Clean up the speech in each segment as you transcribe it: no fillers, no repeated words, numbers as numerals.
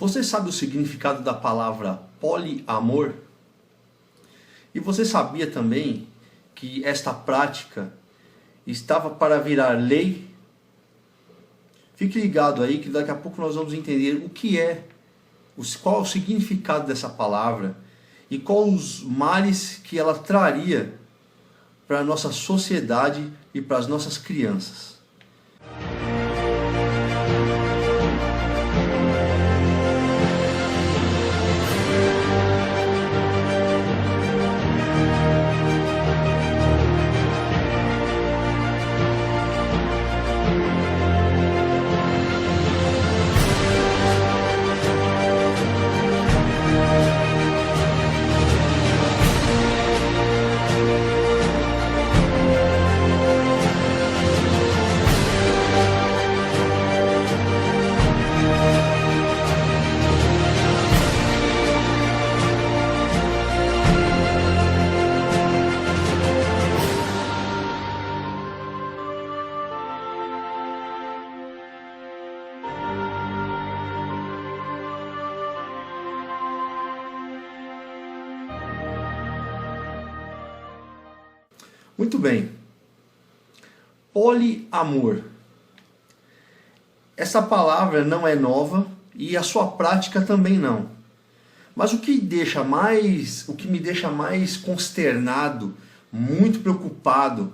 Você sabe o significado da palavra poliamor? E você sabia também que esta prática estava para virar lei? Fique ligado aí que daqui a pouco nós vamos entender o que é, qual é o significado dessa palavra e quais os males que ela traria para a nossa sociedade e para as nossas crianças. Muito bem. Poliamor. Essa palavra não é nova e a sua prática também não. Mas o que me deixa mais consternado, muito preocupado,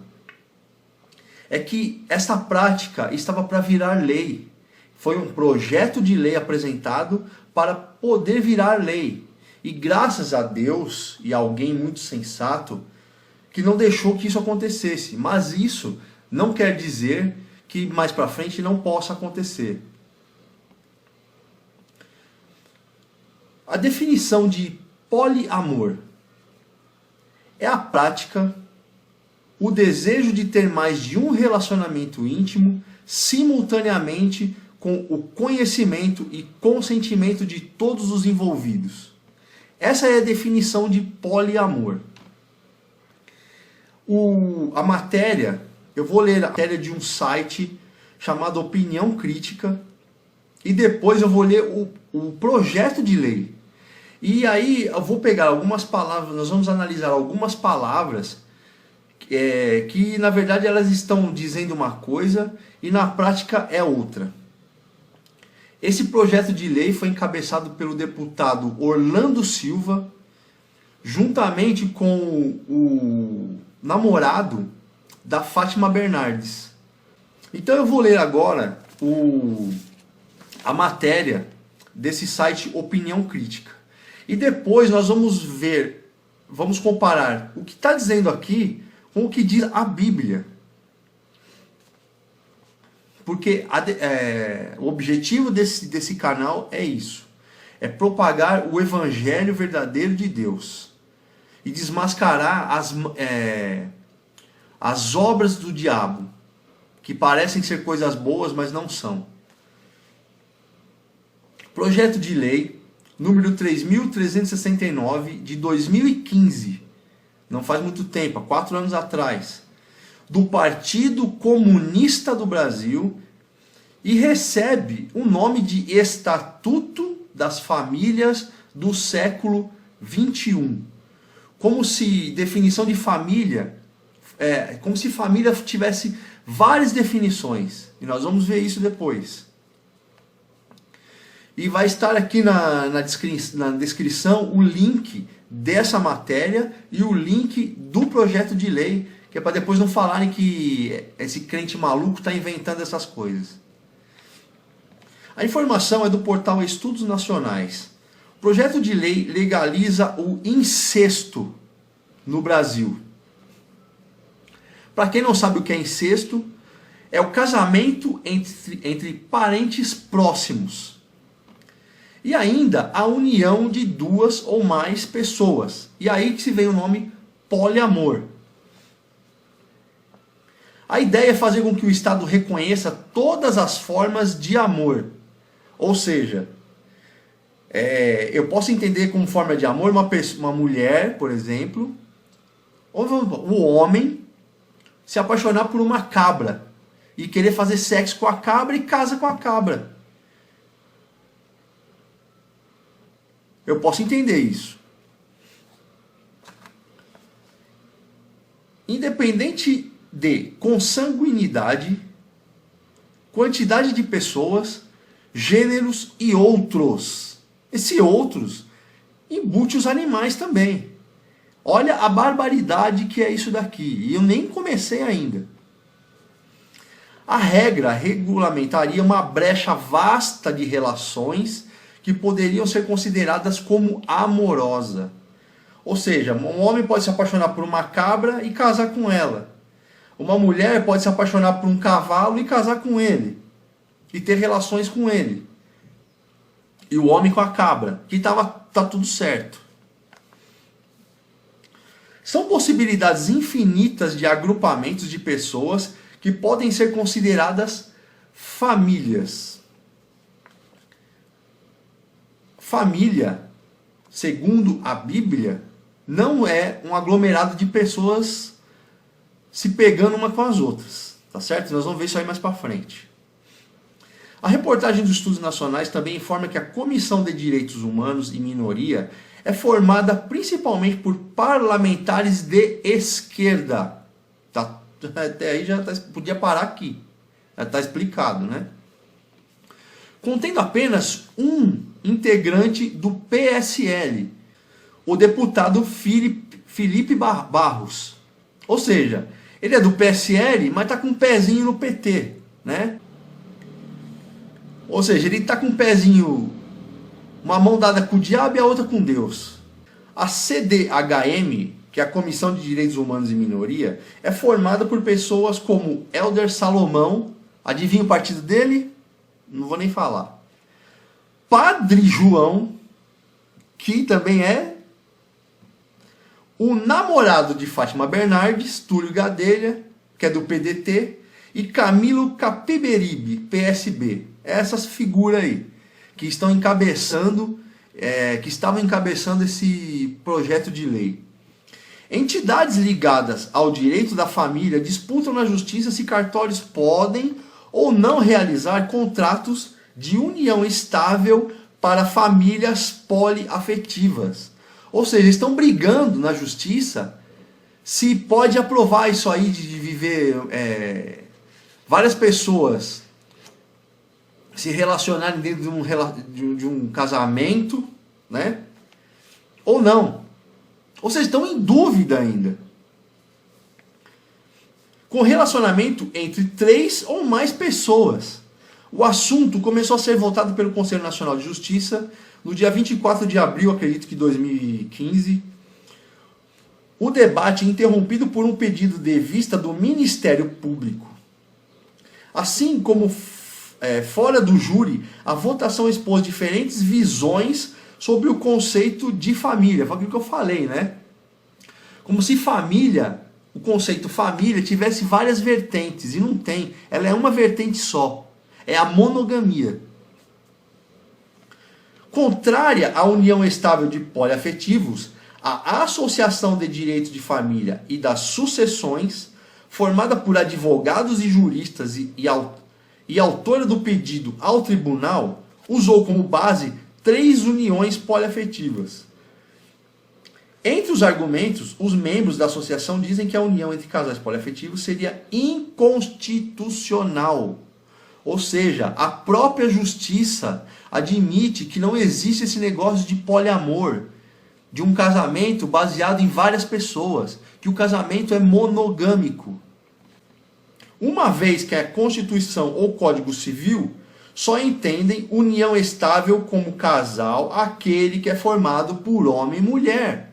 é que essa prática estava para virar lei. Foi um projeto de lei apresentado para poder virar lei. E graças a Deus e a alguém muito sensato, que não deixou que isso acontecesse. Mas isso não quer dizer que mais para frente não possa acontecer. A definição de poliamor é a prática, o desejo de ter mais de um relacionamento íntimo simultaneamente com o conhecimento e consentimento de todos os envolvidos. Essa é a definição de poliamor. A matéria, eu vou ler a matéria de um site chamado Opinião Crítica e depois eu vou ler o projeto de lei. E aí eu vou pegar algumas palavras, nós vamos analisar algumas palavras que na verdade elas estão dizendo uma coisa e na prática é outra. Esse projeto de lei foi encabeçado pelo deputado Orlando Silva, juntamente com o namorado da Fátima Bernardes. Então eu vou ler agora a matéria desse site Opinião Crítica. E depois nós vamos comparar o que está dizendo aqui com o que diz a Bíblia. Porque o objetivo desse canal é isso. É propagar o Evangelho verdadeiro de Deus. E desmascarar as obras do diabo, que parecem ser coisas boas, mas não são. Projeto de lei, número 3.369, de 2015, não faz muito tempo, há 4 anos atrás, do Partido Comunista do Brasil, e recebe o nome de Estatuto das Famílias do século XXI. Como se definição de família, como se família tivesse várias definições. E nós vamos ver isso depois. E vai estar aqui na descrição o link dessa matéria e o link do projeto de lei, que é para depois não falarem que esse crente maluco está inventando essas coisas. A informação é do portal Estudos Nacionais. O projeto de lei legaliza o incesto no Brasil. Para quem não sabe o que é incesto, é o casamento entre parentes próximos. E ainda a união de 2 ou mais pessoas. E aí que se vem o nome poliamor. A ideia é fazer com que o Estado reconheça todas as formas de amor. Ou seja, eu posso entender como forma de amor uma mulher, por exemplo, ou o homem se apaixonar por uma cabra e querer fazer sexo com a cabra e casa com a cabra. Eu posso entender isso. Independente de consanguinidade, quantidade de pessoas, gêneros e outros. Esse outros embute os animais também. Olha a barbaridade que é isso daqui. E eu nem comecei ainda. A regra regulamentaria uma brecha vasta de relações que poderiam ser consideradas como amorosa. Ou seja, um homem pode se apaixonar por uma cabra e casar com ela. Uma mulher pode se apaixonar por um cavalo e casar com ele. E ter relações com ele. E o homem com a cabra. Que tá tudo certo. São possibilidades infinitas de agrupamentos de pessoas que podem ser consideradas famílias. Família, segundo a Bíblia, não é um aglomerado de pessoas se pegando uma com as outras. Tá certo? Nós vamos ver isso aí mais para frente. A reportagem dos Estudos Nacionais também informa que a Comissão de Direitos Humanos e Minoria é formada principalmente por parlamentares de esquerda. Tá? Até aí podia parar aqui. Já está explicado, né? Contendo apenas um integrante do PSL, o deputado Felipe Barros. Ou seja, ele é do PSL, mas está com um pezinho no PT, né? Ou seja, ele está com um pezinho, uma mão dada com o diabo e a outra com Deus. A CDHM, que é a Comissão de Direitos Humanos e Minoria, é formada por pessoas como Helder Salomão, adivinha o partido dele? Não vou nem falar. Padre João, que também é o namorado de Fátima Bernardes, Túlio Gadelha, que é do PDT, e Camilo Capiberibe, PSB. Essas figuras aí, que estavam encabeçando esse projeto de lei. Entidades ligadas ao direito da família disputam na justiça se cartórios podem ou não realizar contratos de união estável para famílias poliafetivas. Ou seja, estão brigando na justiça se pode aprovar isso aí de viver várias pessoas se relacionarem dentro de um casamento, né? Ou não. Ou seja, estão em dúvida ainda. Com relacionamento entre 3 ou mais pessoas. O assunto começou a ser votado pelo Conselho Nacional de Justiça no dia 24 de abril, acredito que 2015. O debate interrompido por um pedido de vista do Ministério Público. Assim como fora do júri, a votação expôs diferentes visões sobre o conceito de família. Foi aquilo que eu falei, né? Como se família, o conceito família, tivesse várias vertentes. E não tem. Ela é uma vertente só. É a monogamia. Contrária à união estável de poliafetivos, a Associação de Direito de Família e das Sucessões, formada por advogados e juristas e autora do pedido ao tribunal, usou como base 3 uniões poliafetivas. Entre os argumentos, os membros da associação dizem que a união entre casais poliafetivos seria inconstitucional. Ou seja, a própria justiça admite que não existe esse negócio de poliamor, de um casamento baseado em várias pessoas, que o casamento é monogâmico. Uma vez que a Constituição ou Código Civil só entendem união estável como casal aquele que é formado por homem e mulher.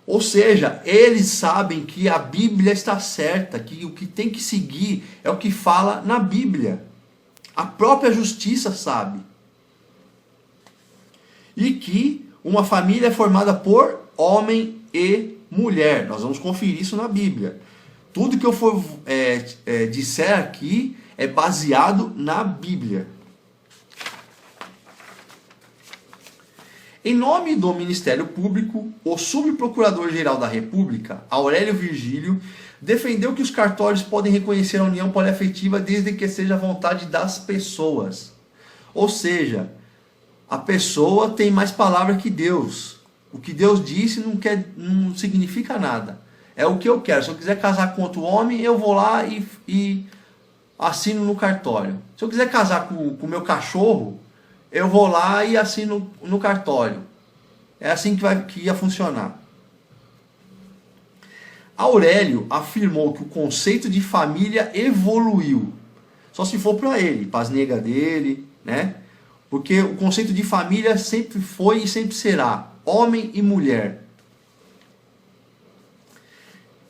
Ou seja, eles sabem que a Bíblia está certa, que o que tem que seguir é o que fala na Bíblia. A própria justiça sabe. E que uma família é formada por homem e mulher. Nós vamos conferir isso na Bíblia. Tudo que eu for disser aqui é baseado na Bíblia. Em nome do Ministério Público, o Subprocurador-Geral da República, Aurélio Virgílio, defendeu que os cartórios podem reconhecer a união poliafetiva desde que seja a vontade das pessoas. Ou seja, a pessoa tem mais palavra que Deus. O que Deus disse não significa nada. É o que eu quero. Se eu quiser casar com outro homem, eu vou lá e assino no cartório. Se eu quiser casar com o meu cachorro, eu vou lá e assino no cartório. É assim que ia funcionar. Aurélio afirmou que o conceito de família evoluiu. Só se for para ele, para as negas dele, né? Porque o conceito de família sempre foi e sempre será homem e mulher.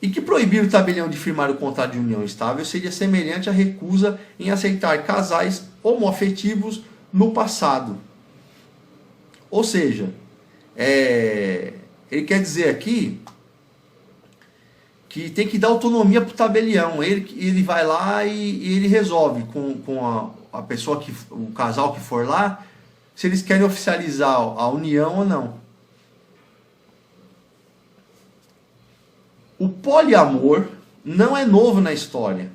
E que proibir o tabelião de firmar o contrato de união estável seria semelhante à recusa em aceitar casais homoafetivos no passado. Ou seja, ele quer dizer aqui que tem que dar autonomia para o tabelião. Ele vai lá e ele resolve com a pessoa, o casal que for lá, se eles querem oficializar a união ou não. O poliamor não é novo na história.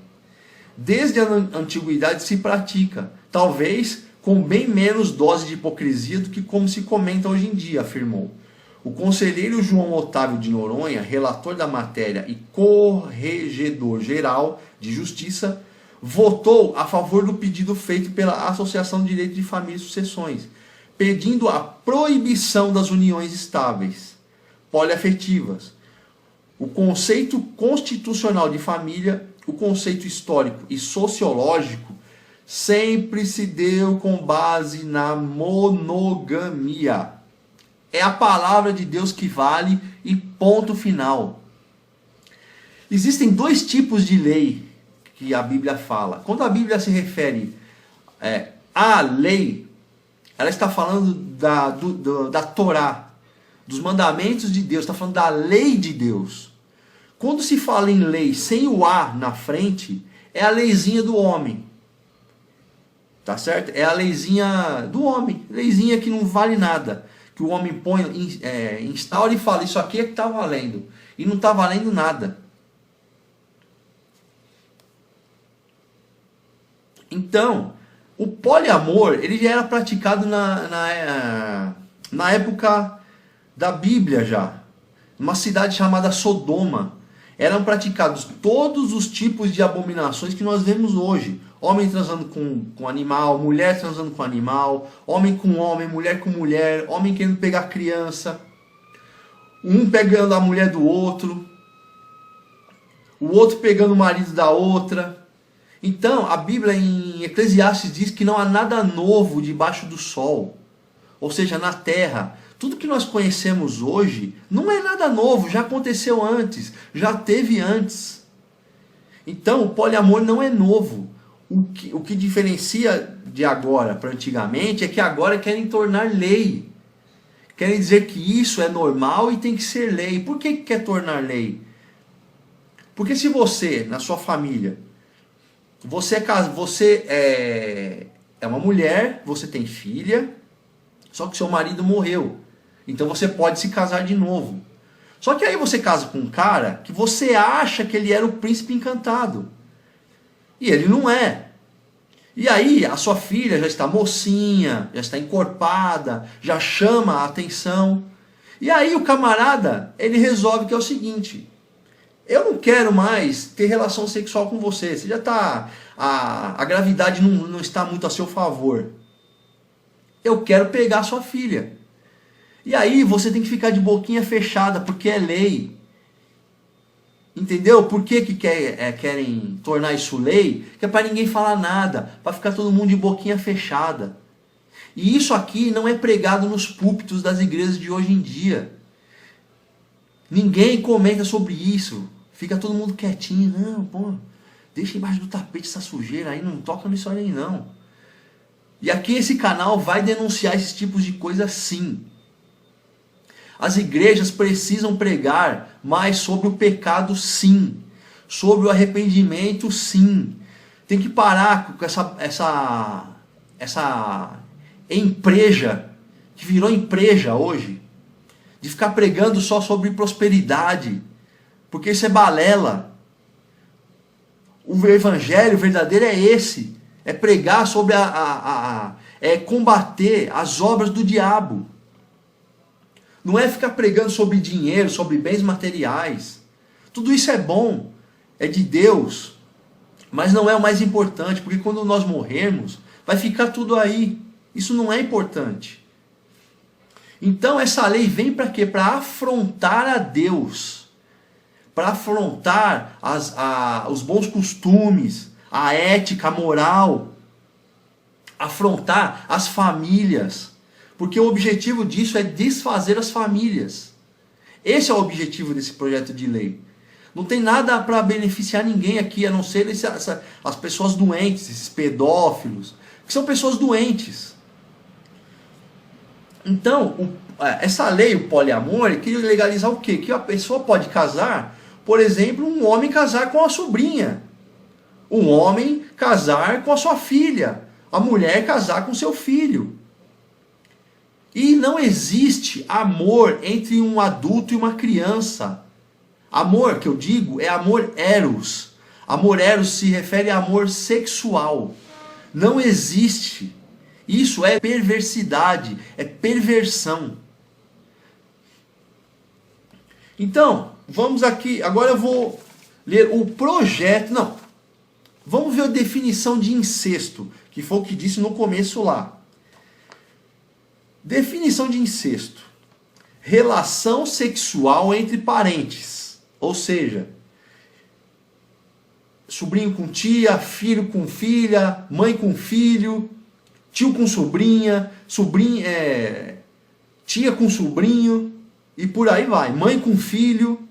Desde a antiguidade se pratica, talvez com bem menos dose de hipocrisia do que como se comenta hoje em dia, afirmou. O conselheiro João Otávio de Noronha, relator da matéria e corregedor-geral de Justiça, votou a favor do pedido feito pela Associação de Direito de Família e Sucessões, pedindo a proibição das uniões estáveis, poliafetivas. O conceito constitucional de família, o conceito histórico e sociológico, sempre se deu com base na monogamia. É a palavra de Deus que vale e ponto final. Existem dois tipos de lei que a Bíblia fala. Quando a Bíblia se refere à lei, ela está falando da Torá, dos mandamentos de Deus, está falando da lei de Deus. Quando se fala em lei sem o A na frente, é a leizinha do homem. Tá certo? É a leizinha do homem, leizinha que não vale nada. Que o homem põe, instaura e fala, isso aqui é que está valendo. E não está valendo nada. Então, o poliamor, ele já era praticado na época da Bíblia já. Numa cidade chamada Sodoma. Eram praticados todos os tipos de abominações que nós vemos hoje. Homem transando com animal, mulher transando com animal, homem com homem, mulher com mulher, homem querendo pegar criança, um pegando a mulher do outro, o outro pegando o marido da outra. Então, a Bíblia em Eclesiastes diz que não há nada novo debaixo do sol, ou seja, na terra. Tudo que nós conhecemos hoje não é nada novo, já aconteceu antes, já teve antes. Então, o poliamor não é novo. O que diferencia de agora para antigamente é que agora querem tornar lei. Querem dizer que isso é normal e tem que ser lei. Por que quer tornar lei? Porque se você, na sua família, você é uma mulher, você tem filha, só que seu marido morreu. Então você pode se casar de novo. Só que aí você casa com um cara que você acha que ele era o príncipe encantado. E ele não é. E aí a sua filha já está mocinha, já está encorpada, já chama a atenção. E aí o camarada, ele resolve que é o seguinte: eu não quero mais ter relação sexual com você. Você já está... A gravidade não está muito a seu favor. Eu quero pegar a sua filha. E aí você tem que ficar de boquinha fechada, porque é lei. Entendeu? Por que querem tornar isso lei? Que é para ninguém falar nada, para ficar todo mundo de boquinha fechada. E isso aqui não é pregado nos púlpitos das igrejas de hoje em dia. Ninguém comenta sobre isso. Fica todo mundo quietinho. Não, pô, deixa embaixo do tapete essa sujeira aí, não toca nisso aí não. E aqui esse canal vai denunciar esses tipos de coisa sim. As igrejas precisam pregar mais sobre o pecado sim. Sobre o arrependimento sim. Tem que parar com essa empresa, que virou empresa hoje, de ficar pregando só sobre prosperidade. Porque isso é balela. O evangelho verdadeiro é esse. É pregar sobre é combater as obras do diabo. Não é ficar pregando sobre dinheiro, sobre bens materiais. Tudo isso é bom, é de Deus, mas não é o mais importante, porque quando nós morrermos, vai ficar tudo aí. Isso não é importante. Então essa lei vem para quê? Para afrontar a Deus, para afrontar os bons costumes, a ética, a moral, afrontar as famílias, porque o objetivo disso é desfazer as famílias. Esse é o objetivo desse projeto de lei. Não tem nada para beneficiar ninguém aqui, a não ser as pessoas doentes, esses pedófilos, que são pessoas doentes. Então, essa lei, o poliamor, queria legalizar o quê? Que a pessoa pode casar, por exemplo, um homem casar com a sobrinha, um homem casar com a sua filha, a mulher casar com seu filho. E não existe amor entre um adulto e uma criança. Amor, que eu digo, é amor eros. Amor eros se refere a amor sexual. Não existe. Isso é perversidade, é perversão. Então, vamos aqui, agora eu vou ler o projeto, não, vamos ver a definição de incesto, que foi o que disse no começo lá. Definição de incesto: relação sexual entre parentes, ou seja, sobrinho com tia, filho com filha, mãe com filho, tio com sobrinha, tia com sobrinho, e por aí vai, mãe com filho,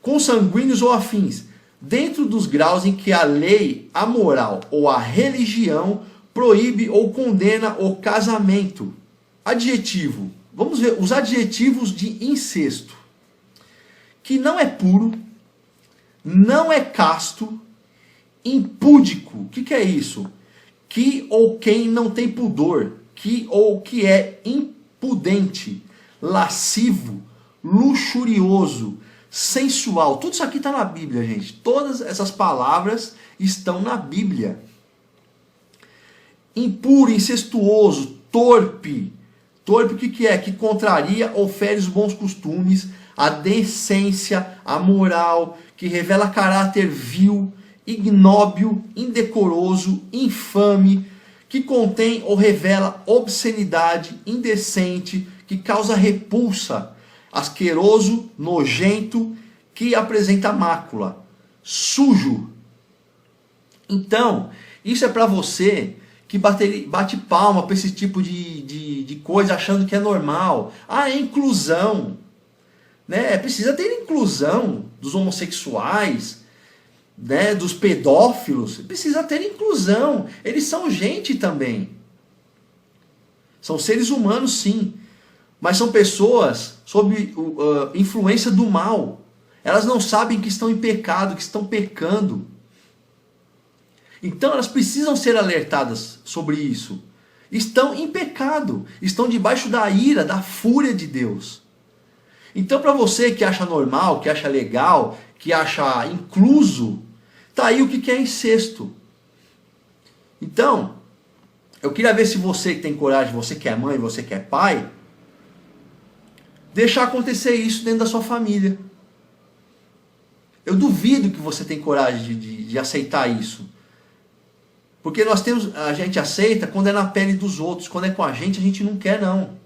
consanguíneos ou afins, dentro dos graus em que a lei, a moral ou a religião proíbe ou condena o casamento. Adjetivo. Vamos ver os adjetivos de incesto. Que não é puro, não é casto, impúdico. O que é isso? Que ou quem não tem pudor, que ou que é impudente, lascivo, luxurioso, sensual. Tudo isso aqui está na Bíblia, gente. Todas essas palavras estão na Bíblia. Impuro, incestuoso, torpe. Torpe o que é? Que contraria ou fere os bons costumes, a decência, a moral, que revela caráter vil, ignóbil, indecoroso, infame, que contém ou revela obscenidade, indecente, que causa repulsa, asqueroso, nojento, que apresenta mácula, sujo. Então, isso é para você que bate palma para esse tipo de coisa, achando que é normal. Ah, é inclusão. Né? Precisa ter inclusão dos homossexuais, né? Dos pedófilos. Precisa ter inclusão. Eles são gente também. São seres humanos, sim. Mas são pessoas sob influência do mal. Elas não sabem que estão em pecado, que estão pecando. Então elas precisam ser alertadas sobre isso. Estão em pecado, estão debaixo da ira, da fúria de Deus. Então para você que acha normal, que acha legal, que acha incluso, tá aí o que é incesto. Então, eu queria ver se você que tem coragem, você que é mãe, você que é pai, deixar acontecer isso dentro da sua família. Eu duvido que você tem coragem de aceitar isso. Porque a gente aceita quando é na pele dos outros. Quando é com a gente não quer não.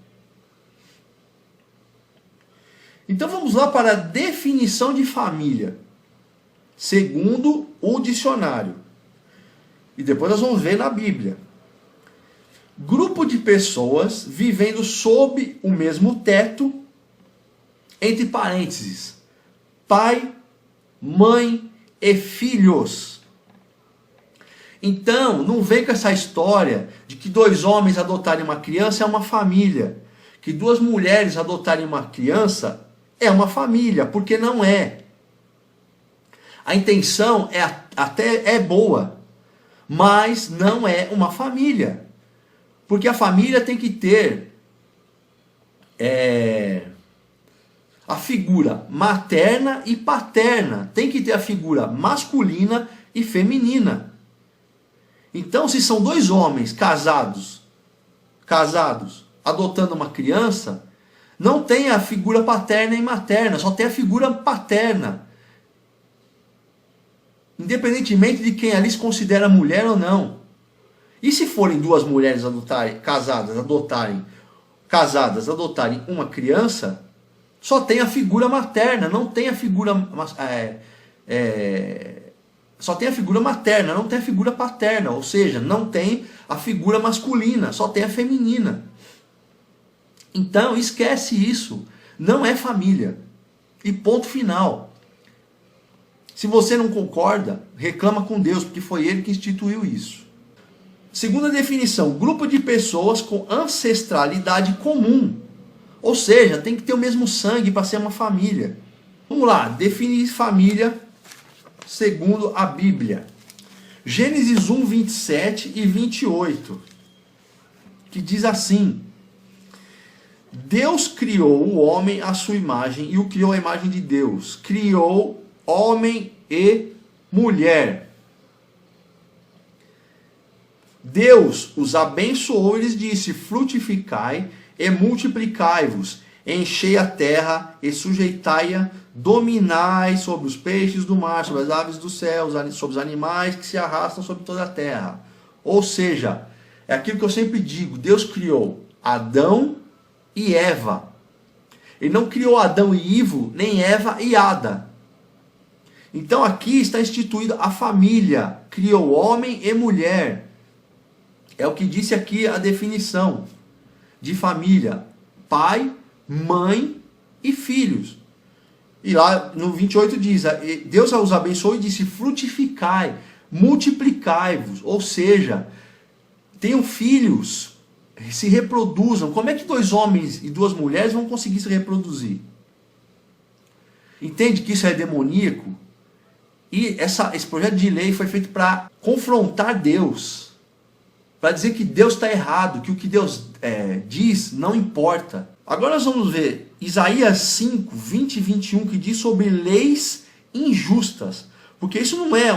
Então vamos lá para a definição de família. Segundo o dicionário. E depois nós vamos ver na Bíblia. Grupo de pessoas vivendo sob o mesmo teto, entre parênteses, pai, mãe e filhos. Então, não vem com essa história de que 2 homens adotarem uma criança é uma família. Que 2 mulheres adotarem uma criança é uma família, porque não é. A intenção até é boa, mas não é uma família. Porque a família tem que ter a figura materna e paterna. Tem que ter a figura masculina e feminina. Então, se são dois homens casados, adotando uma criança, não tem a figura paterna e materna, só tem a figura paterna. Independentemente de quem ali se considera mulher ou não. E se forem duas mulheres casadas adotarem uma criança, só tem a figura materna, não tem a figura só tem a figura materna, não tem a figura paterna, ou seja, não tem a figura masculina, só tem a feminina. Então, esquece isso, não é família. E ponto final. Se você não concorda, reclama com Deus, porque foi Ele que instituiu isso. Segunda definição, grupo de pessoas com ancestralidade comum. Ou seja, tem que ter o mesmo sangue para ser uma família. Vamos lá, definir família segundo a Bíblia. Gênesis 1, 27 e 28, que diz assim: Deus criou o homem à sua imagem e o criou à imagem de Deus. Criou homem e mulher. Deus os abençoou e lhes disse: frutificai e multiplicai-vos, enchei a terra e sujeitai-a, dominai sobre os peixes do mar, sobre as aves do céu, sobre os animais que se arrastam sobre toda a terra. Ou seja, é aquilo que eu sempre digo, Deus criou Adão e Eva. Ele não criou Adão e Ivo, nem Eva e Ada. Então aqui está instituída a família, criou homem e mulher. É o que disse aqui a definição de família: pai, mãe e filhos. E lá no 28 diz: Deus os abençoou e disse: frutificai, multiplicai-vos. Ou seja, tenham filhos, se reproduzam. Como é que dois homens e duas mulheres vão conseguir se reproduzir? Entende que isso é demoníaco? E esse projeto de lei foi feito para confrontar Deus, para dizer que Deus está errado, que o que Deus diz não importa. Agora nós vamos ver Isaías 5, 20 e 21, que diz sobre leis injustas. Porque isso não é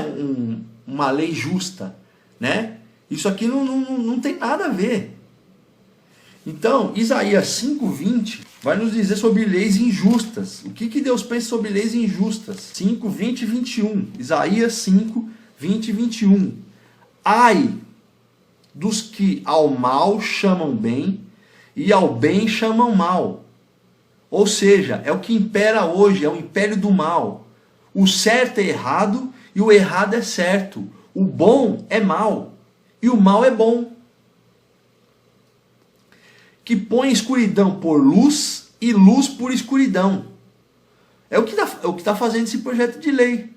uma lei justa, né? Isso aqui não tem nada a ver. Então, Isaías 5, 20 vai nos dizer sobre leis injustas. O que Deus pensa sobre leis injustas? 5, 20 e 21. Isaías 5, 20 e 21. Ai dos que ao mal chamam bem e ao bem chamam mal. Ou seja, é o que impera hoje, é o império do mal. O certo é errado e o errado é certo. O bom é mal e o mal é bom. Que põe escuridão por luz e luz por escuridão. É o que está fazendo esse projeto de lei.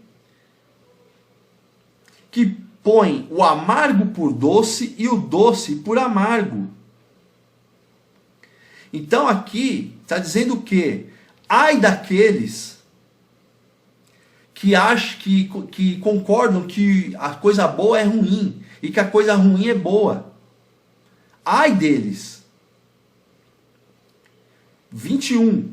Que põe o amargo por doce e o doce por amargo. Então aqui está dizendo o quê? Ai daqueles que acham, que concordam que a coisa boa é ruim e que a coisa ruim é boa. Ai deles. 21.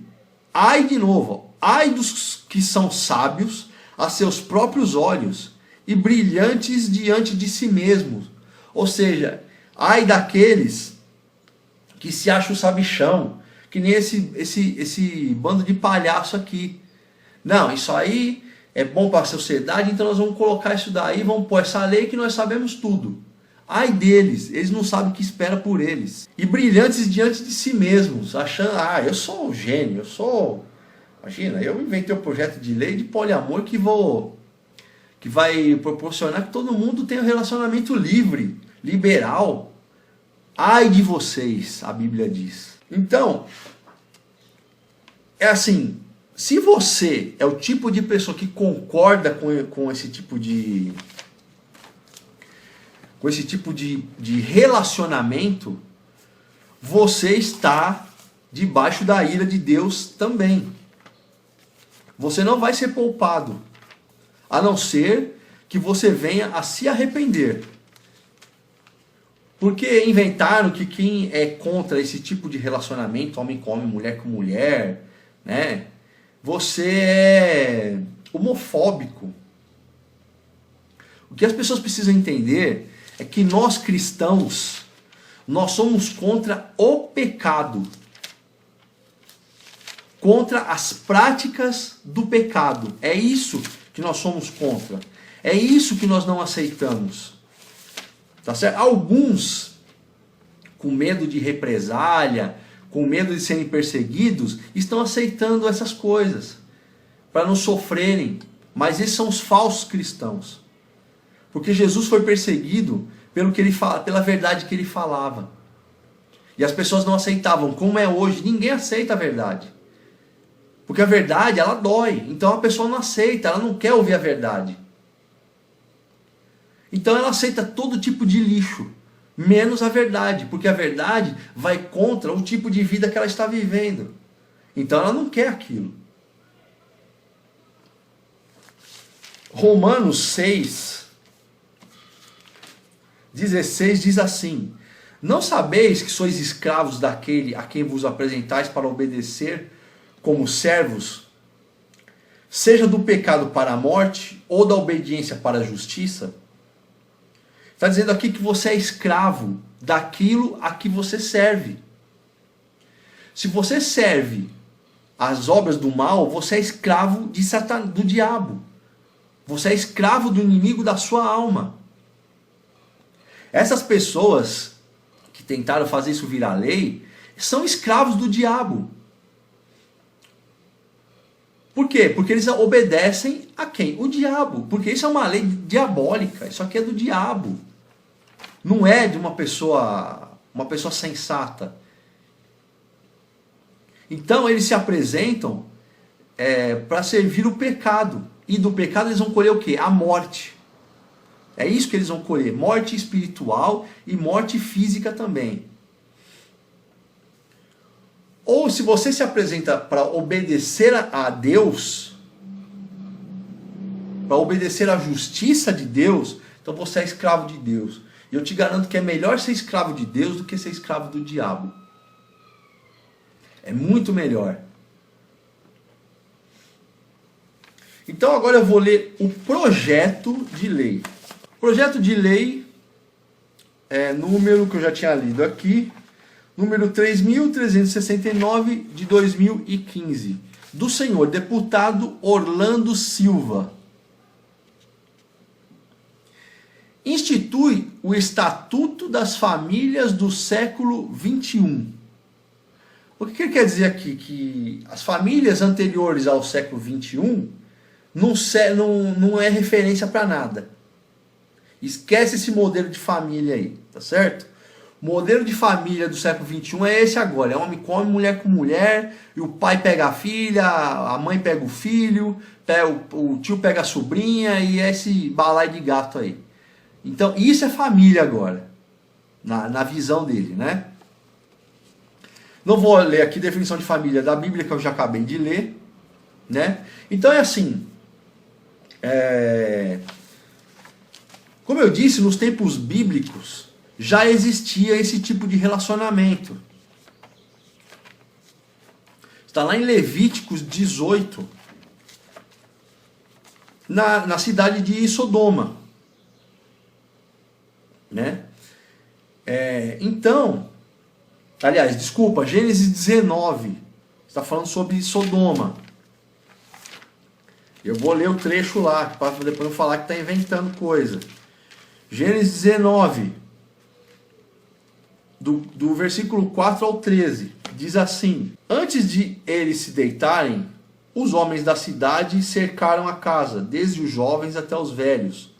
Ai de novo. Ai dos que são sábios a seus próprios olhos e brilhantes diante de si mesmos. Ou seja, ai daqueles que se acham sabichão, que nem esse bando de palhaço aqui. Não, isso aí é bom para a sociedade, então nós vamos colocar isso daí, vamos pôr essa lei que nós sabemos tudo. Ai deles, eles não sabem o que espera por eles. E brilhantes diante de si mesmos, achando, eu sou um gênio, imagina, eu inventei um projeto de lei de poliamor que vai proporcionar que todo mundo tenha um relacionamento livre, liberal. Ai de vocês, a Bíblia diz. Então, é assim, se você é o tipo de pessoa que concorda com esse tipo de relacionamento, você está debaixo da ira de Deus também. Você não vai ser poupado, a não ser que você venha a se arrepender. Porque inventaram que quem é contra esse tipo de relacionamento, homem com homem, mulher com mulher, né? Você é homofóbico. O que as pessoas precisam entender é que nós cristãos, nós somos contra o pecado. Contra as práticas do pecado. É isso que nós somos contra. É isso que nós não aceitamos. Tá certo? Alguns, com medo de represália, com medo de serem perseguidos, estão aceitando essas coisas para não sofrerem. Mas esses são os falsos cristãos. Porque Jesus foi perseguido pelo que ele fala, pela verdade que ele falava. E as pessoas não aceitavam. Como é hoje, ninguém aceita a verdade. Porque a verdade, ela dói. Então a pessoa não aceita, ela não quer ouvir a verdade. Então ela aceita todo tipo de lixo, menos a verdade. Porque a verdade vai contra o tipo de vida que ela está vivendo. Então ela não quer aquilo. Romanos 6, 16 diz assim: não sabeis que sois escravos daquele a quem vos apresentais para obedecer como servos, seja do pecado para a morte ou da obediência para a justiça? Está dizendo aqui que você é escravo daquilo a que você serve. Se você serve as obras do mal, você é escravo de Satanás, do diabo. Você é escravo do inimigo da sua alma. Essas pessoas que tentaram fazer isso virar lei são escravos do diabo. Por quê? Porque eles obedecem a quem? O diabo. Porque isso é uma lei diabólica. Isso aqui é do diabo. Não é de uma pessoa sensata. Então eles se apresentam para servir o pecado. E do pecado eles vão colher o quê? A morte. É isso que eles vão colher. Morte espiritual e morte física também. Ou se você se apresenta para obedecer a Deus, para obedecer à justiça de Deus, então você é escravo de Deus. E eu te garanto que é melhor ser escravo de Deus do que ser escravo do diabo. É muito melhor. Então agora eu vou ler o projeto de lei. O projeto de lei é número que eu já tinha lido aqui, número 3.369 de 2015, do senhor deputado Orlando Silva. Institui o Estatuto das Famílias do século XXI. O que ele quer dizer aqui? Que as famílias anteriores ao século XXI não é referência para nada. Esquece esse modelo de família aí, tá certo? O modelo de família do século XXI é esse agora. É homem com homem, mulher com mulher, e o pai pega a filha, a mãe pega o filho, o tio pega a sobrinha, e é esse balaio de gato aí. Então, isso é família agora, na visão dele, né? Não vou ler aqui a definição de família da Bíblia, que eu já acabei de ler, né? Então é assim, como eu disse, nos tempos bíblicos já existia esse tipo de relacionamento. Está lá em Levíticos 18, na cidade de Sodoma, né? Então, aliás, desculpa, Gênesis 19 está falando sobre Sodoma. Eu vou ler o trecho lá, para depois eu falar que está inventando coisa. Gênesis 19, do versículo 4 ao 13, diz assim: antes de eles se deitarem, os homens da cidade cercaram a casa, desde os jovens até os velhos,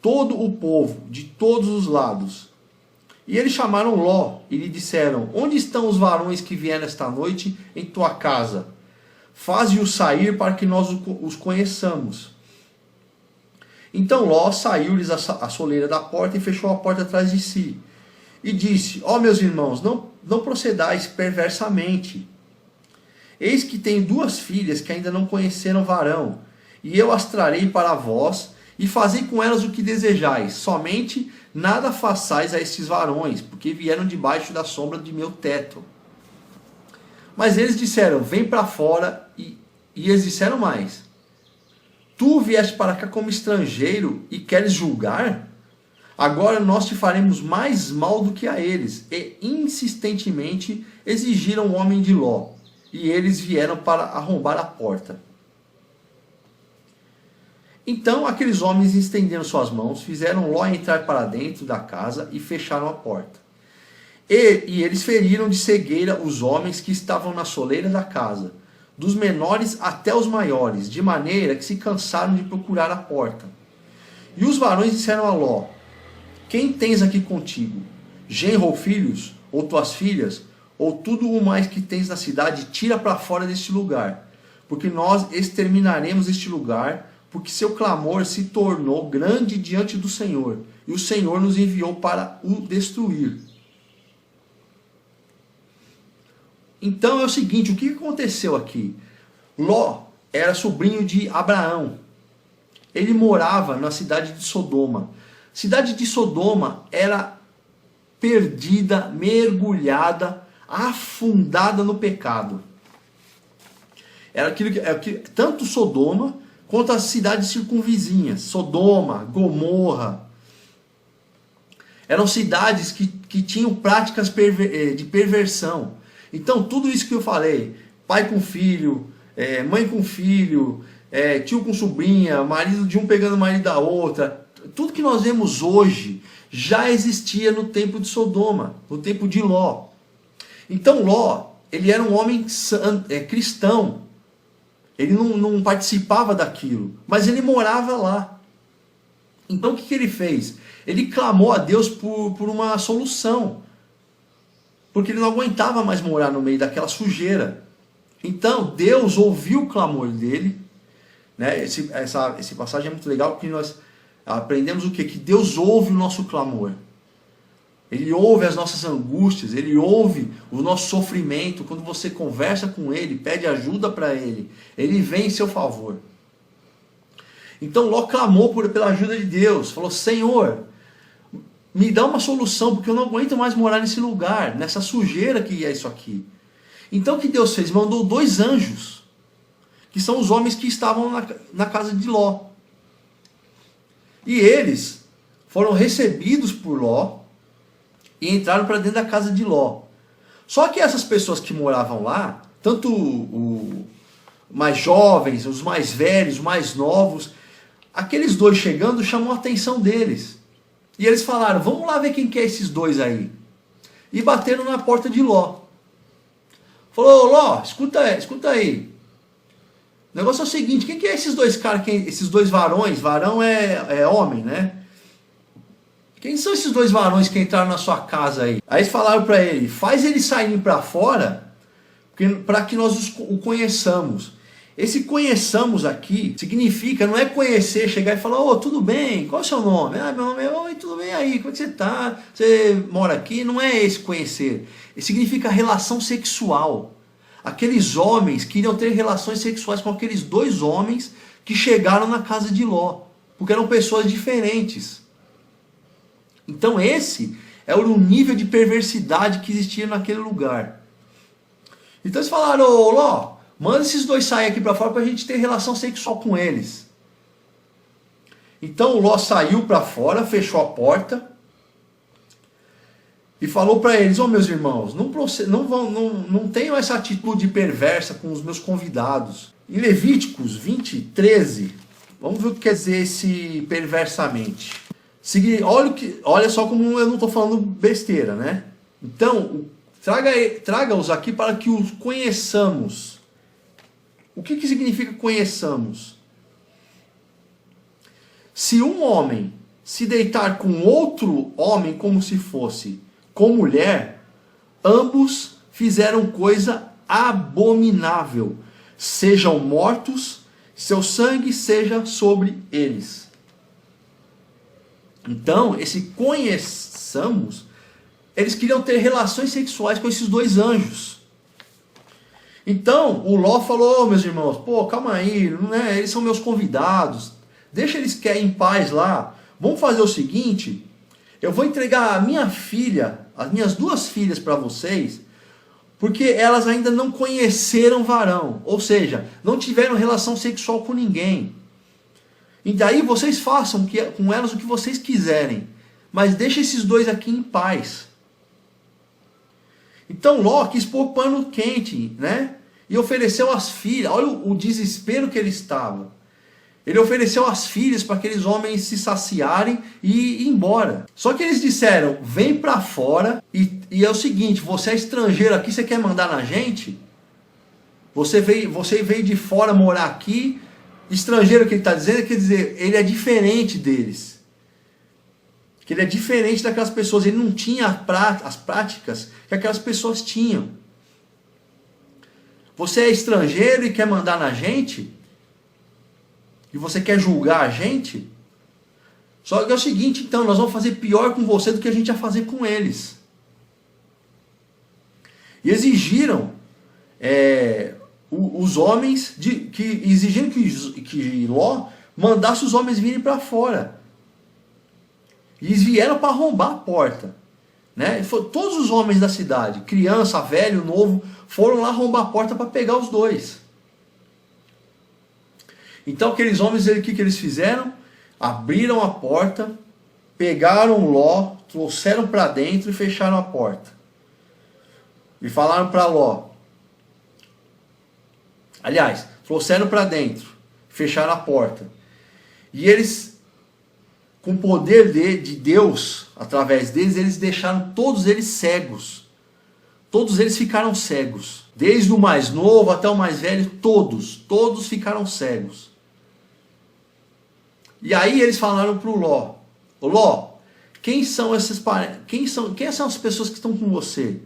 todo o povo, de todos os lados. E eles chamaram Ló e lhe disseram: onde estão os varões que vieram esta noite em tua casa? Faze-os sair para que nós os conheçamos. Então Ló saiu-lhes a soleira da porta e fechou a porta atrás de si. E disse: ó meus irmãos, não procedais perversamente. Eis que tenho 2 filhas que ainda não conheceram varão, e eu as trarei para vós, e fazei com elas o que desejais, somente nada façais a estes varões, porque vieram debaixo da sombra de meu teto. Mas eles disseram: vem para fora, e eles disseram mais: tu vieste para cá como estrangeiro e queres julgar? Agora nós te faremos mais mal do que a eles. E insistentemente exigiram o homem de Ló. E eles vieram para arrombar a porta. Então aqueles homens estenderam suas mãos, fizeram Ló entrar para dentro da casa e fecharam a porta. E eles feriram de cegueira os homens que estavam na soleira da casa, dos menores até os maiores, de maneira que se cansaram de procurar a porta. E os varões disseram a Ló: quem tens aqui contigo? Genro ou filhos? Ou tuas filhas? Ou tudo o mais que tens na cidade? Tira para fora deste lugar, porque nós exterminaremos este lugar, porque seu clamor se tornou grande diante do Senhor, e o Senhor nos enviou para o destruir. Então é o seguinte, o que aconteceu aqui? Ló era sobrinho de Abraão. Ele morava na cidade de Sodoma. A cidade de Sodoma era perdida, mergulhada, afundada no pecado. Era aquilo que tanto Sodoma quanto as cidades circunvizinhas, Sodoma, Gomorra, eram cidades que tinham práticas de perversão. Então tudo isso que eu falei, pai com filho, mãe com filho, tio com sobrinha, marido de um pegando o marido da outra, tudo que nós vemos hoje já existia no tempo de Sodoma, no tempo de Ló. Então Ló, ele era um homem cristão, ele não participava daquilo, mas ele morava lá. Então o que ele fez? Ele clamou a Deus por uma solução, porque ele não aguentava mais morar no meio daquela sujeira. Então Deus ouviu o clamor dele, né? Esse passagem é muito legal, porque nós aprendemos o quê? Que Deus ouve o nosso clamor. Ele ouve as nossas angústias, Ele ouve o nosso sofrimento. Quando você conversa com Ele, pede ajuda para Ele, Ele vem em seu favor. Então Ló clamou pela ajuda de Deus, falou: Senhor, me dá uma solução, porque eu não aguento mais morar nesse lugar, nessa sujeira que é isso aqui. Então o que Deus fez? Mandou 2 anjos, que são os homens que estavam na casa de Ló. E eles foram recebidos por Ló e entraram para dentro da casa de Ló. Só que essas pessoas que moravam lá, tanto os mais jovens, os mais velhos, os mais novos, aqueles 2 chegando chamou a atenção deles. E eles falaram: vamos lá ver quem que é esses 2 aí. E bateram na porta de Ló. Falou: Ló, escuta aí. O negócio é o seguinte, quem que é esses 2 caras, esses 2 varões? Varão é homem, né? Quem são esses 2 varões que entraram na sua casa aí? Aí eles falaram para ele: faz eles saírem para fora, para que nós o conheçamos. Esse conheçamos aqui significa, não é conhecer, chegar e falar: ô, tudo bem, qual é o seu nome? Ah, meu nome é, oi, tudo bem aí, como é que você tá? Você mora aqui? Não é esse conhecer. Significa relação sexual. Aqueles homens queriam ter relações sexuais com aqueles 2 homens que chegaram na casa de Ló, porque eram pessoas diferentes. Então esse é o nível de perversidade que existia naquele lugar. Então eles falaram: ô Ló, manda esses 2 saírem aqui para fora para a gente ter relação sexual com eles. Então o Ló saiu para fora, fechou a porta e falou para eles: ô meus irmãos, não tenham essa atitude perversa com os meus convidados. Em Levíticos 20:13, vamos ver o que quer dizer esse perversamente. Olha só como eu não estou falando besteira, né? Então, traga-os aqui para que os conheçamos. O que significa conheçamos? Se um homem se deitar com outro homem como se fosse com mulher, ambos fizeram coisa abominável. Sejam mortos, seu sangue seja sobre eles. Então, esse conheçamos, eles queriam ter relações sexuais com esses 2 anjos. Então, o Ló falou: meus irmãos, pô, calma aí, né? Eles são meus convidados, deixa eles em paz lá. Vamos fazer o seguinte, eu vou entregar a minha filha, as minhas 2 filhas para vocês, porque elas ainda não conheceram varão, ou seja, não tiveram relação sexual com ninguém. E daí vocês façam com elas o que vocês quiserem, mas deixa esses dois aqui em paz. Então Ló quis pôr pano quente, né? E ofereceu as filhas. Olha o desespero que ele estava. Ele ofereceu as filhas para aqueles homens se saciarem e ir embora. Só que eles disseram, vem para fora e é o seguinte, você é estrangeiro aqui, você quer mandar na gente? Você veio de fora morar aqui. Estrangeiro que ele está dizendo, quer dizer, ele é diferente deles. Que ele é diferente daquelas pessoas. Ele não tinha as práticas que aquelas pessoas tinham. Você é estrangeiro e quer mandar na gente? E você quer julgar a gente? Só que é o seguinte, então, nós vamos fazer pior com você do que a gente ia fazer com eles. E exigiram os homens, exigiram que Ló mandasse os homens virem para fora. E eles vieram para arrombar a porta. Né? Todos os homens da cidade, criança, velho, novo, foram lá arrombar a porta para pegar os dois. Então aqueles homens, o que eles fizeram? Abriram a porta, pegaram Ló, trouxeram para dentro e fecharam a porta. E falaram para Ló. Aliás, trouxeram para dentro, fecharam a porta. E eles, com o poder de Deus, através deles, eles deixaram todos eles cegos. Todos eles ficaram cegos. Desde o mais novo até o mais velho, todos ficaram cegos. E aí eles falaram para o Ló, Ló, quem são esses parentes? Quem são as pessoas que estão com você?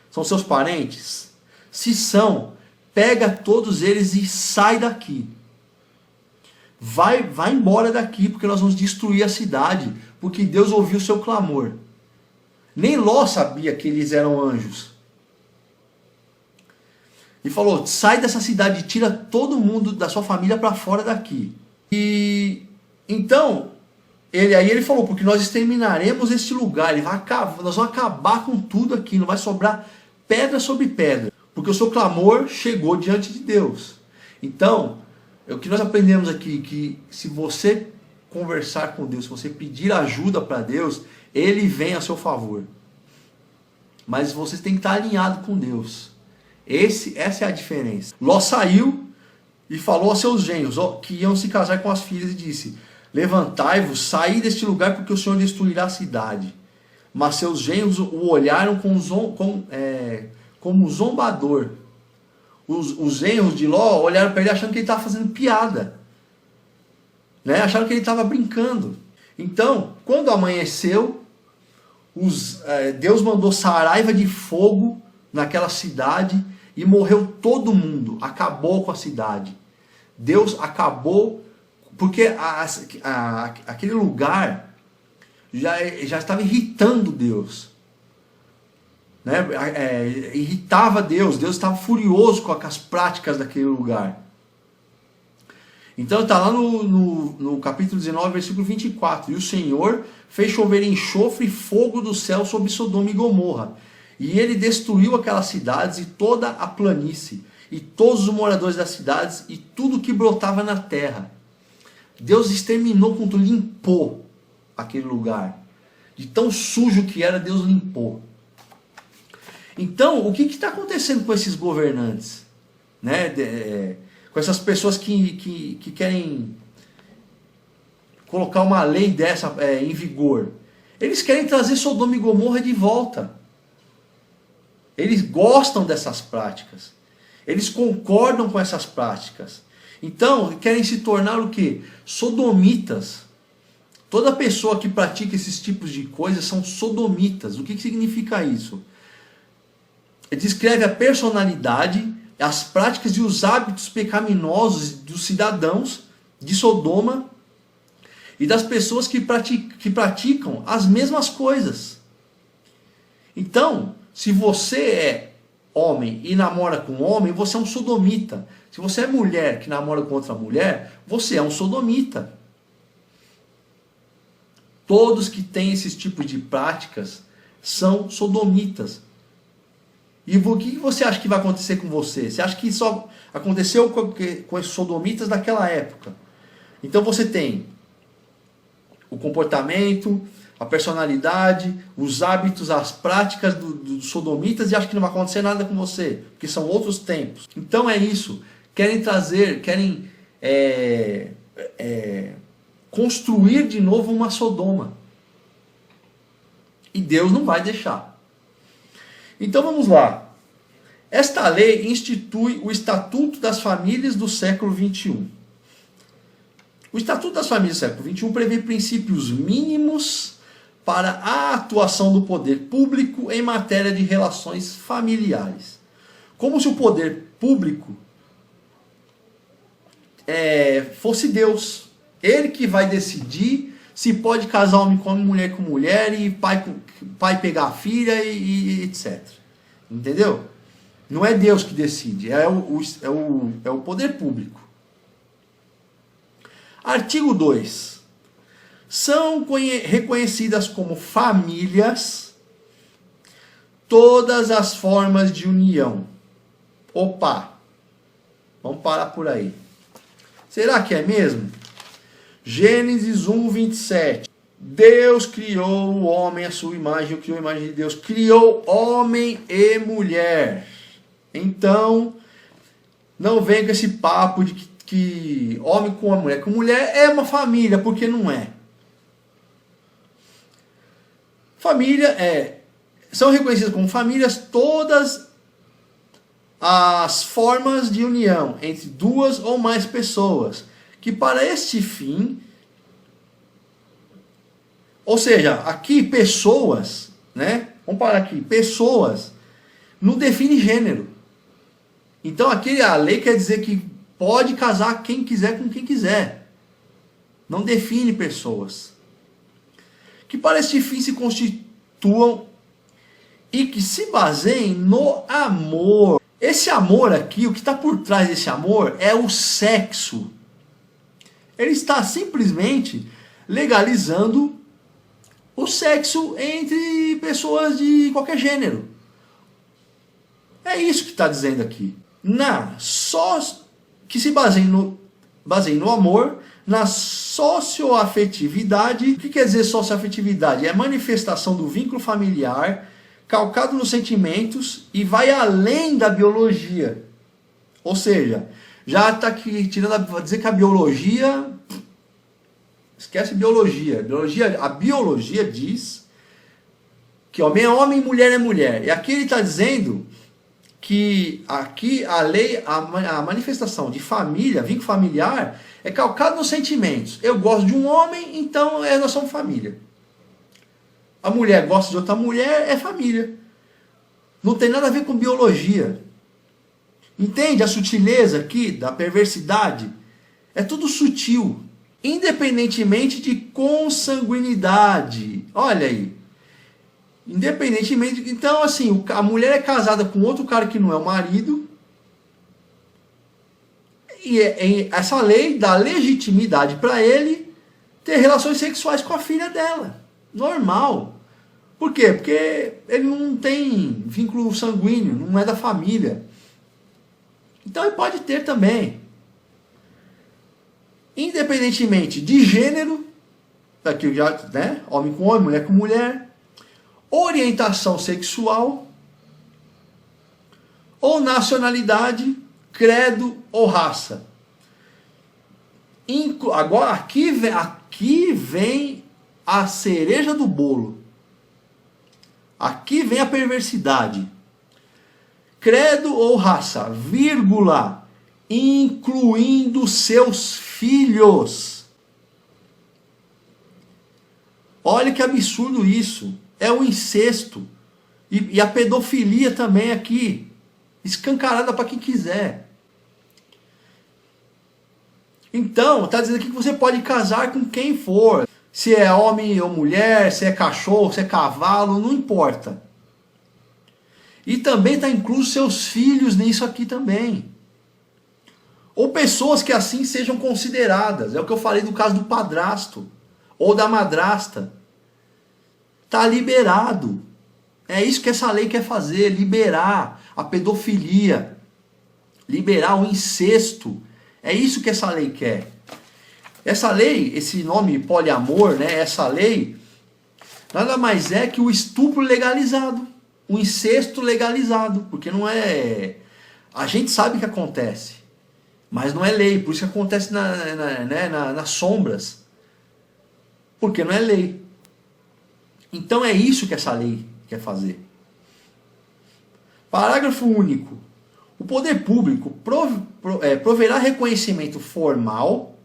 São seus parentes? Se são, pega todos eles e sai daqui. Vai embora daqui, porque nós vamos destruir a cidade, porque Deus ouviu o seu clamor. Nem Ló sabia que eles eram anjos. E falou, sai dessa cidade, tira todo mundo da sua família para fora daqui. E então, ele falou, porque nós exterminaremos este lugar, nós vamos acabar com tudo aqui, não vai sobrar pedra sobre pedra, porque o seu clamor chegou diante de Deus. Então, o que nós aprendemos aqui, que se você conversar com Deus, se você pedir ajuda para Deus, Ele vem a seu favor. Mas você tem que estar alinhado com Deus. Essa é a diferença. Ló saiu e falou a seus genros que iam se casar com as filhas e disse, levantai-vos, saí deste lugar porque o Senhor destruirá a cidade. Mas seus genros o olharam como zombador. Os genros de Ló olharam para ele achando que ele estava fazendo piada. Né? Acharam que ele estava brincando. Então, quando amanheceu, Deus mandou saraiva de fogo naquela cidade e morreu todo mundo. Acabou com a cidade. Deus acabou, porque aquele lugar já estava irritando Deus. Né? Irritava Deus. Deus estava furioso com as práticas daquele lugar. Então está lá no capítulo 19, versículo 24. E o Senhor fez chover enxofre e fogo do céu sobre Sodoma e Gomorra. E ele destruiu aquelas cidades e toda a planície, e todos os moradores das cidades, e tudo que brotava na terra. Deus exterminou com tudo, limpou aquele lugar. De tão sujo que era, Deus limpou. Então, o que está acontecendo com esses governantes? Né? Com essas pessoas que querem colocar uma lei dessa em vigor. Eles querem trazer Sodoma e Gomorra de volta. Eles gostam dessas práticas. Eles concordam com essas práticas. Então, querem se tornar o quê? Sodomitas. Toda pessoa que pratica esses tipos de coisas são sodomitas. O que significa isso? Descreve a personalidade, as práticas e os hábitos pecaminosos dos cidadãos de Sodoma e das pessoas que praticam as mesmas coisas. Então, se você é homem e namora com homem, você é um sodomita. Se você é mulher que namora com outra mulher, você é um sodomita. Todos que têm esses tipos de práticas são sodomitas. E o que você acha que vai acontecer com você? Você acha que só aconteceu com os sodomitas daquela época? Então você tem o comportamento, a personalidade, os hábitos, as práticas dos sodomitas e acha que não vai acontecer nada com você, porque são outros tempos. Então é isso. Querem trazer, querem construir de novo uma Sodoma. E Deus não vai deixar. Então vamos lá. Esta lei institui o Estatuto das Famílias do século XXI. O Estatuto das Famílias do século XXI prevê princípios mínimos para a atuação do poder público em matéria de relações familiares. Como se o poder público fosse Deus. Ele que vai decidir se pode casar homem com homem, mulher com mulher, e pai pegar a filha e etc. Entendeu? Não é Deus que decide, é o poder público. Artigo 2. São reconhecidas como famílias todas as formas de união. Opa! Vamos parar por aí. Será que é mesmo? Gênesis 1, 27. Deus criou o homem à sua imagem, criou a imagem de Deus. Criou homem e mulher. Então, não vem com esse papo de que homem com uma mulher com mulher é uma família, porque não é. Família são reconhecidas como famílias todas as formas de união entre duas ou mais pessoas, que para este fim, ou seja, aqui pessoas, né? Vamos parar aqui, pessoas não define gênero. Então aqui a lei quer dizer que pode casar quem quiser com quem quiser. Não define pessoas. Que para este fim se constituam e que se baseiem no amor. Esse amor aqui, o que está por trás desse amor é o sexo. Ele está simplesmente legalizando o sexo entre pessoas de qualquer gênero. É isso que está dizendo aqui. Só que se baseie no amor, na socioafetividade. O que quer dizer socioafetividade? É a manifestação do vínculo familiar calcado nos sentimentos e vai além da biologia. Ou seja, já está aqui tirando dizer que a biologia... Esquece biologia. A biologia diz que homem é homem e mulher é mulher. E aqui ele está dizendo que aqui a lei, a manifestação de família, vínculo familiar, é calcado nos sentimentos. Eu gosto de um homem, então nós somos família. A mulher gosta de outra mulher, é família. Não tem nada a ver com biologia. Entende a sutileza aqui da perversidade? É tudo sutil. Independentemente de consanguinidade. Olha aí. Independentemente. Então, assim, a mulher é casada com outro cara que não é o marido. E essa lei dá legitimidade para ele ter relações sexuais com a filha dela. Normal. Por quê? Porque ele não tem vínculo sanguíneo, não é da família. Então ele pode ter também. Independentemente de gênero, aqui já, né? Homem com homem, mulher com mulher, orientação sexual, ou nacionalidade, credo ou raça. Agora aqui vem a cereja do bolo. Aqui vem a perversidade. Credo ou raça, vírgula, incluindo seus filhos. Olha que absurdo isso. É o incesto. E a pedofilia também aqui. Escancarada para quem quiser. Então, está dizendo aqui que você pode casar com quem for. Se é homem ou mulher, se é cachorro, se é cavalo, não importa. E também está incluso seus filhos nisso aqui também. Ou pessoas que assim sejam consideradas. É o que eu falei do caso do padrasto. Ou da madrasta. Está liberado. É isso que essa lei quer fazer. Liberar a pedofilia. Liberar o incesto. É isso que essa lei quer. Essa lei, esse nome poliamor, né? Essa lei nada mais é que o estupro legalizado, o incesto legalizado, porque não é... A gente sabe que acontece, mas não é lei, por isso que acontece nas sombras, porque não é lei. Então é isso que essa lei quer fazer. Parágrafo único. O poder público proverá reconhecimento formal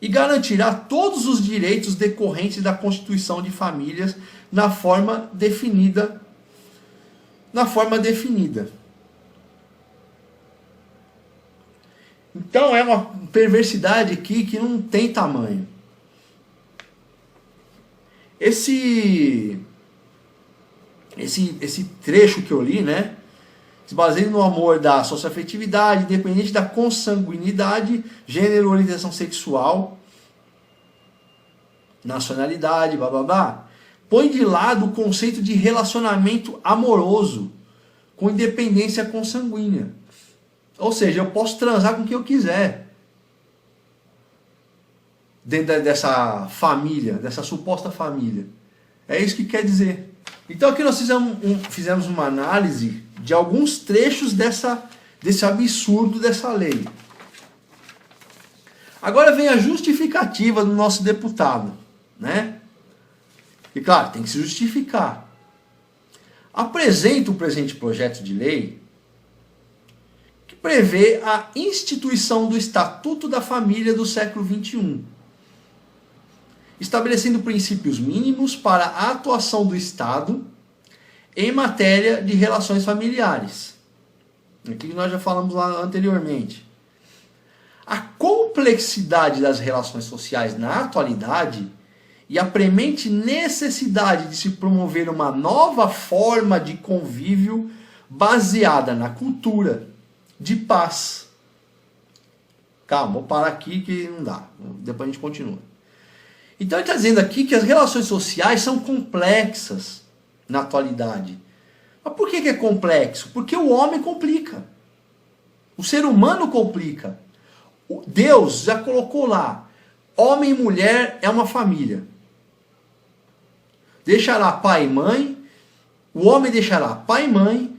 e garantirá todos os direitos decorrentes da constituição de famílias na forma definida. Então é uma perversidade aqui que não tem tamanho. Esse trecho que eu li, né, se baseia no amor da socioafetividade, independente da consanguinidade, gênero, orientação sexual, nacionalidade, blá blá blá, põe de lado o conceito de relacionamento amoroso com independência consanguínea. Ou seja, eu posso transar com quem eu quiser dentro dessa família, dessa suposta família. É isso que quer dizer. Então aqui nós fizemos uma análise de alguns trechos desse absurdo dessa lei. Agora vem a justificativa do nosso deputado, né? E claro, tem que se justificar. Apresenta o presente projeto de lei que prevê a instituição do Estatuto da Família do século XXI, estabelecendo princípios mínimos para a atuação do Estado em matéria de relações familiares. Aquilo que nós já falamos lá anteriormente. A complexidade das relações sociais na atualidade e a premente necessidade de se promover uma nova forma de convívio baseada na cultura de paz. Calma, vou parar aqui que não dá. Depois a gente continua. Então ele está dizendo aqui que as relações sociais são complexas na atualidade. Mas por que é complexo? Porque o homem complica. O ser humano complica. Deus já colocou lá, homem e mulher é uma família. Deixará pai e mãe, o homem deixará pai e mãe,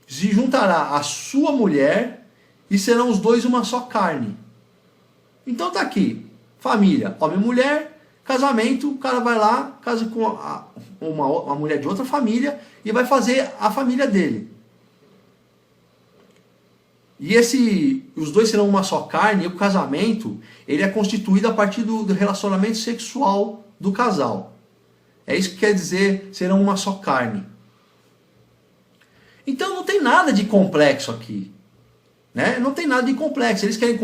se juntará a sua mulher e serão os dois uma só carne. Então tá aqui, família, homem e mulher, casamento, o cara vai lá, casa com uma mulher de outra família e vai fazer a família dele. E os dois serão uma só carne, e o casamento ele é constituído a partir do relacionamento sexual do casal. É isso que quer dizer, serão uma só carne. Então não tem nada de complexo aqui. Né? Não tem nada de complexo. Eles querem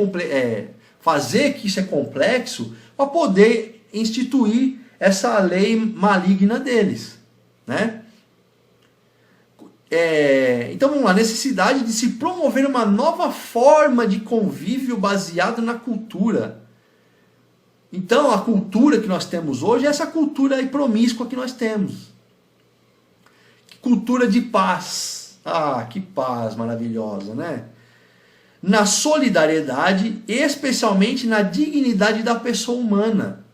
fazer que isso é complexo para poder instituir essa lei maligna deles. Né? Então vamos lá, a necessidade de se promover uma nova forma de convívio baseado na cultura. Então a cultura que nós temos hoje é essa cultura aí promíscua que nós temos. Cultura de paz. Ah, que paz maravilhosa, né? Na solidariedade, especialmente na dignidade da pessoa humana.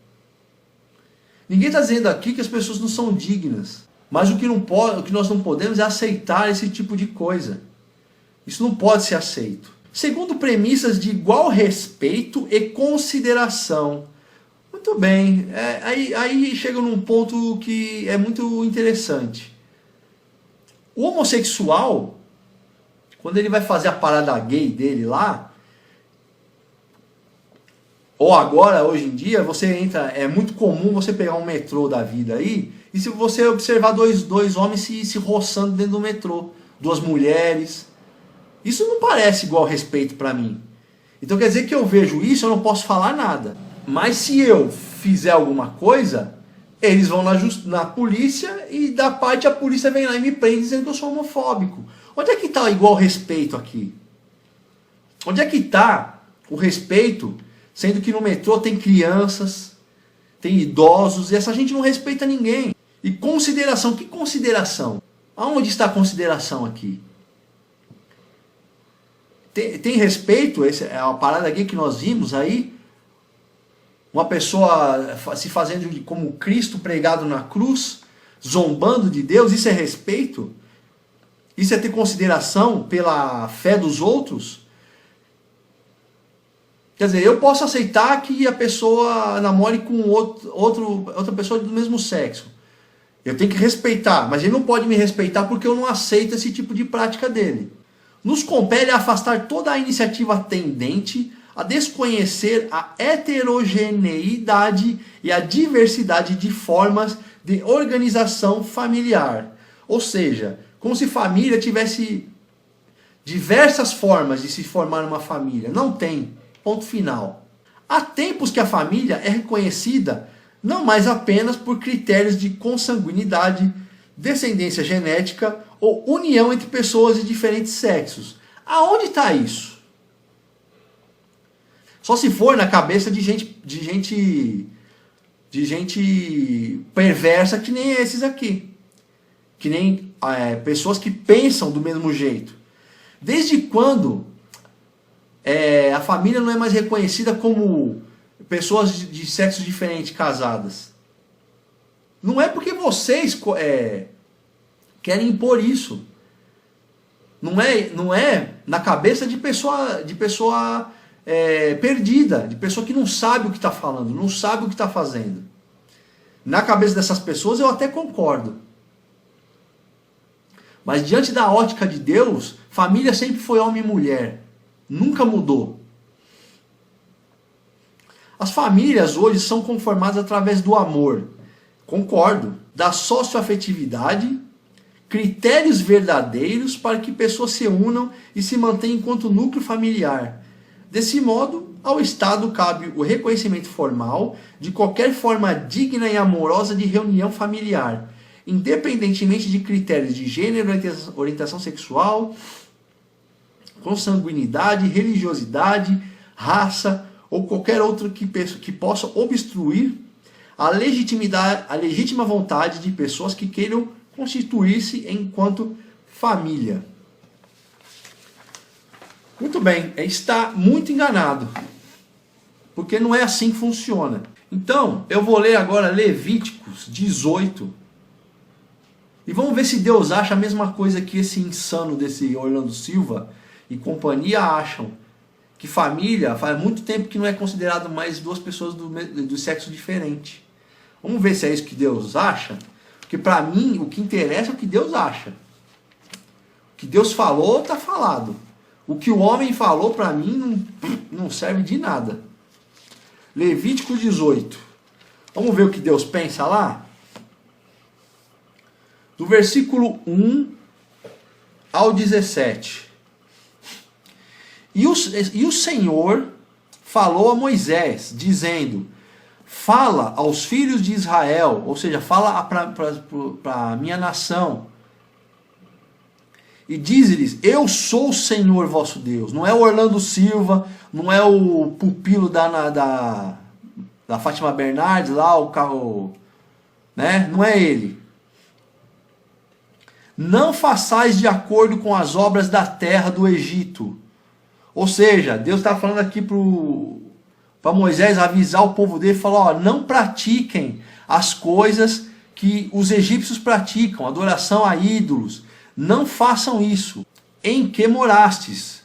Ninguém está dizendo aqui que as pessoas não são dignas. Mas o que nós não podemos é aceitar esse tipo de coisa. Isso não pode ser aceito. Segundo premissas de igual respeito e consideração. Muito bem. Aí chega num ponto que é muito interessante. O homossexual, quando ele vai fazer a parada gay dele lá, ou agora, hoje em dia, você entra, é muito comum você pegar um metrô da vida aí, e se você observar dois homens se roçando dentro do metrô, duas mulheres, isso não parece igual respeito para mim. Então quer dizer que eu vejo isso, eu não posso falar nada. Mas se eu fizer alguma coisa, eles vão na polícia e da parte a polícia vem lá e me prende dizendo que eu sou homofóbico. Onde é que está igual respeito aqui? Onde é que está o respeito, sendo que no metrô tem crianças, tem idosos, e essa gente não respeita ninguém. E consideração, que consideração? Aonde está a consideração aqui? Tem respeito, essa é a parada aqui que nós vimos aí, Uma pessoa se fazendo como Cristo pregado na cruz, zombando de Deus, isso é respeito? Isso é ter consideração pela fé dos outros? Quer dizer, eu posso aceitar que a pessoa namore com outra pessoa do mesmo sexo. Eu tenho que respeitar, mas ele não pode me respeitar porque eu não aceito esse tipo de prática dele. Nos compele a afastar toda a iniciativa tendente a desconhecer a heterogeneidade e a diversidade de formas de organização familiar. Ou seja, como se família tivesse diversas formas de se formar uma família. Não tem. Ponto final. Há tempos que a família é reconhecida não mais apenas por critérios de consanguinidade, descendência genética ou união entre pessoas de diferentes sexos. Aonde está isso? Só se for na cabeça de gente perversa que nem esses aqui. Que nem pessoas que pensam do mesmo jeito. Desde quando a família não é mais reconhecida como pessoas de sexo diferente casadas? Não é porque vocês querem impor isso. Não é na cabeça de pessoa perdida, de pessoa que não sabe o que está falando, não sabe o que está fazendo. Na cabeça dessas pessoas eu até concordo. Mas diante da ótica de Deus, família sempre foi homem e mulher. Nunca mudou. As famílias hoje são conformadas através do amor. Concordo. Da socioafetividade, critérios verdadeiros para que pessoas se unam e se mantenham enquanto núcleo familiar. Desse modo, ao Estado cabe o reconhecimento formal de qualquer forma digna e amorosa de reunião familiar, independentemente de critérios de gênero, orientação sexual, consanguinidade, religiosidade, raça ou qualquer outro que possa obstruir a legítima vontade de pessoas que queiram constituir-se enquanto família. Muito bem, está muito enganado, porque não é assim que funciona. Então, eu vou ler agora Levíticos 18, e vamos ver se Deus acha a mesma coisa que esse insano desse Orlando Silva e companhia acham, que família faz muito tempo que não é considerado mais duas pessoas do sexo diferente. Vamos ver se é isso que Deus acha, porque para mim o que interessa é o que Deus acha. O que Deus falou, está falado. O que o homem falou para mim não serve de nada. Levítico 18. Vamos ver o que Deus pensa lá? Do versículo 1 ao 17. E o Senhor falou a Moisés, dizendo: fala aos filhos de Israel, ou seja, fala para a minha nação, e diz-lhes: eu sou o Senhor vosso Deus. Não é o Orlando Silva, não é o pupilo da Fátima Bernardes, lá o carro, né? Não é ele. Não façais de acordo com as obras da terra do Egito. Ou seja, Deus está falando aqui para Moisés avisar o povo dele, falar: ó, não pratiquem as coisas que os egípcios praticam, adoração a ídolos. Não façam isso. Em que morastes?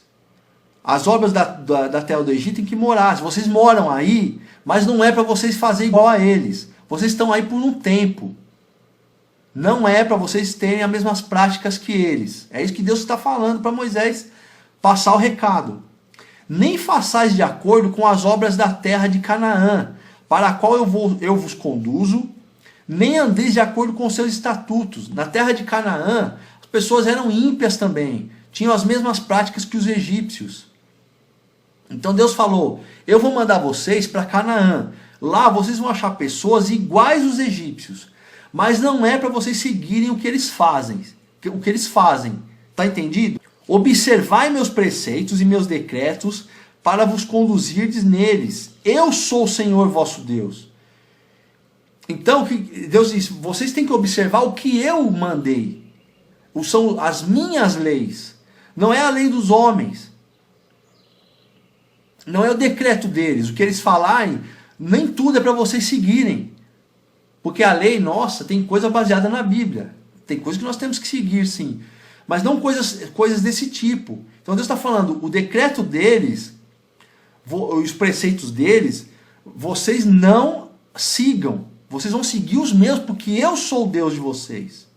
As obras da terra do Egito em que morastes. Vocês moram aí, mas não é para vocês fazerem igual a eles. Vocês estão aí por um tempo. Não é para vocês terem as mesmas práticas que eles. É isso que Deus está falando para Moisés passar o recado. Nem façais de acordo com as obras da terra de Canaã, para a qual eu vos conduzo, nem andeis de acordo com seus estatutos. Na terra de Canaã, as pessoas eram ímpias também, tinham as mesmas práticas que os egípcios. Então Deus falou: eu vou mandar vocês para Canaã. Lá vocês vão achar pessoas iguais aos egípcios, mas não é para vocês seguirem o que eles fazem. Tá entendido? Observai meus preceitos e meus decretos para vos conduzirdes neles. Eu sou o Senhor vosso Deus. Então Deus diz: vocês têm que observar o que eu mandei. São as minhas leis. Não é a lei dos homens. Não é o decreto deles. O que eles falarem Nem tudo é para vocês seguirem. Porque a lei nossa tem coisa baseada na Bíblia. Tem coisas que nós temos que seguir, sim. Mas não coisas desse tipo. Então Deus está falando, o decreto deles, os preceitos deles, vocês não sigam. Vocês vão seguir os meus, porque eu sou o Deus de vocês.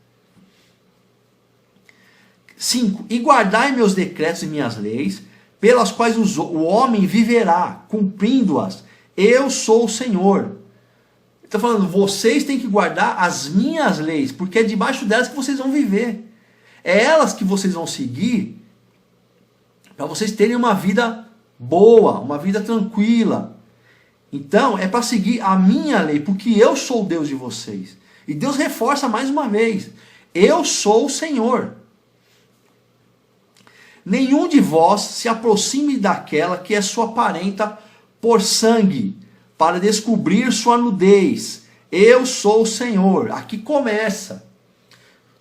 5. E guardai meus decretos e minhas leis, pelas quais o homem viverá, cumprindo-as. Eu sou o Senhor. Está falando, vocês têm que guardar as minhas leis, porque é debaixo delas que vocês vão viver. É elas que vocês vão seguir para vocês terem uma vida boa, uma vida tranquila. Então, é para seguir a minha lei, porque eu sou o Deus de vocês. E Deus reforça mais uma vez, eu sou o Senhor. Nenhum de vós se aproxime daquela que é sua parenta por sangue, para descobrir sua nudez. Eu sou o Senhor. Aqui começa.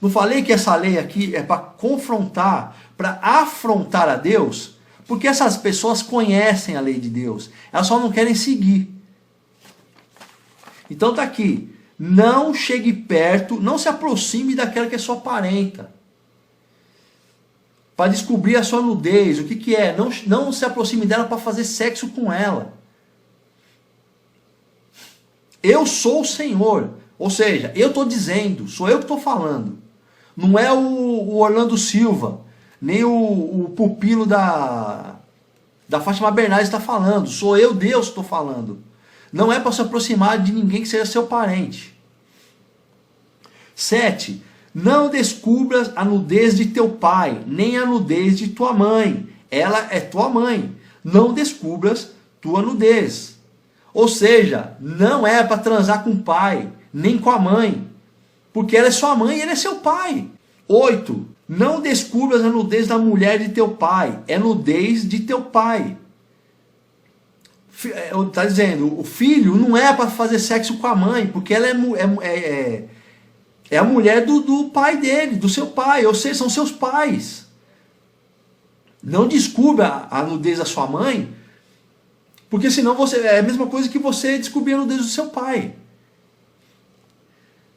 Não falei que essa lei aqui é para confrontar, para afrontar a Deus? Porque essas pessoas conhecem a lei de Deus. Elas só não querem seguir. Então está aqui. Não chegue perto, não se aproxime daquela que é sua parenta. Para descobrir a sua nudez. O que é? Não se aproxime dela para fazer sexo com ela. Eu sou o Senhor. Ou seja, eu estou dizendo, sou eu que estou falando. Não é o Orlando Silva, nem o pupilo da Fátima Bernardes está falando. Sou eu, Deus, que estou falando. Não é para se aproximar de ninguém que seja seu parente. 7. Não descubras a nudez de teu pai, nem a nudez de tua mãe. Ela é tua mãe. Não descubras tua nudez. Ou seja, não é para transar com o pai, nem com a mãe. Porque ela é sua mãe e ele é seu pai. 8. Não descubras a nudez da mulher de teu pai. É nudez de teu pai. Está dizendo, o filho não é para fazer sexo com a mãe, porque ela é a mulher do pai dele, do seu pai. Ou seja, são seus pais. Não descubra a nudez da sua mãe, porque senão é a mesma coisa que você descobrir a nudez do seu pai.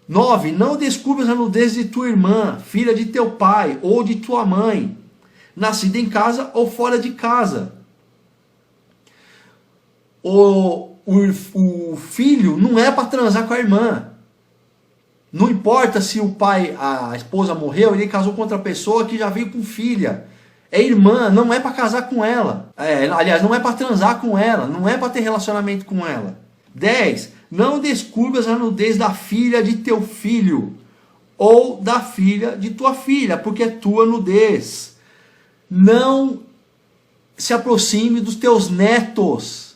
9. Não descubras a nudez de tua irmã, filha de teu pai ou de tua mãe, nascida em casa ou fora de casa. O filho não é para transar com a irmã. Não importa se o pai, a esposa morreu, ele casou com outra pessoa que já veio com filha. É irmã, não é para casar com ela. Aliás, não é para transar com ela, não é para ter relacionamento com ela. 10. Não descubras a nudez da filha de teu filho ou da filha de tua filha, porque é tua nudez. Não se aproxime dos teus netos.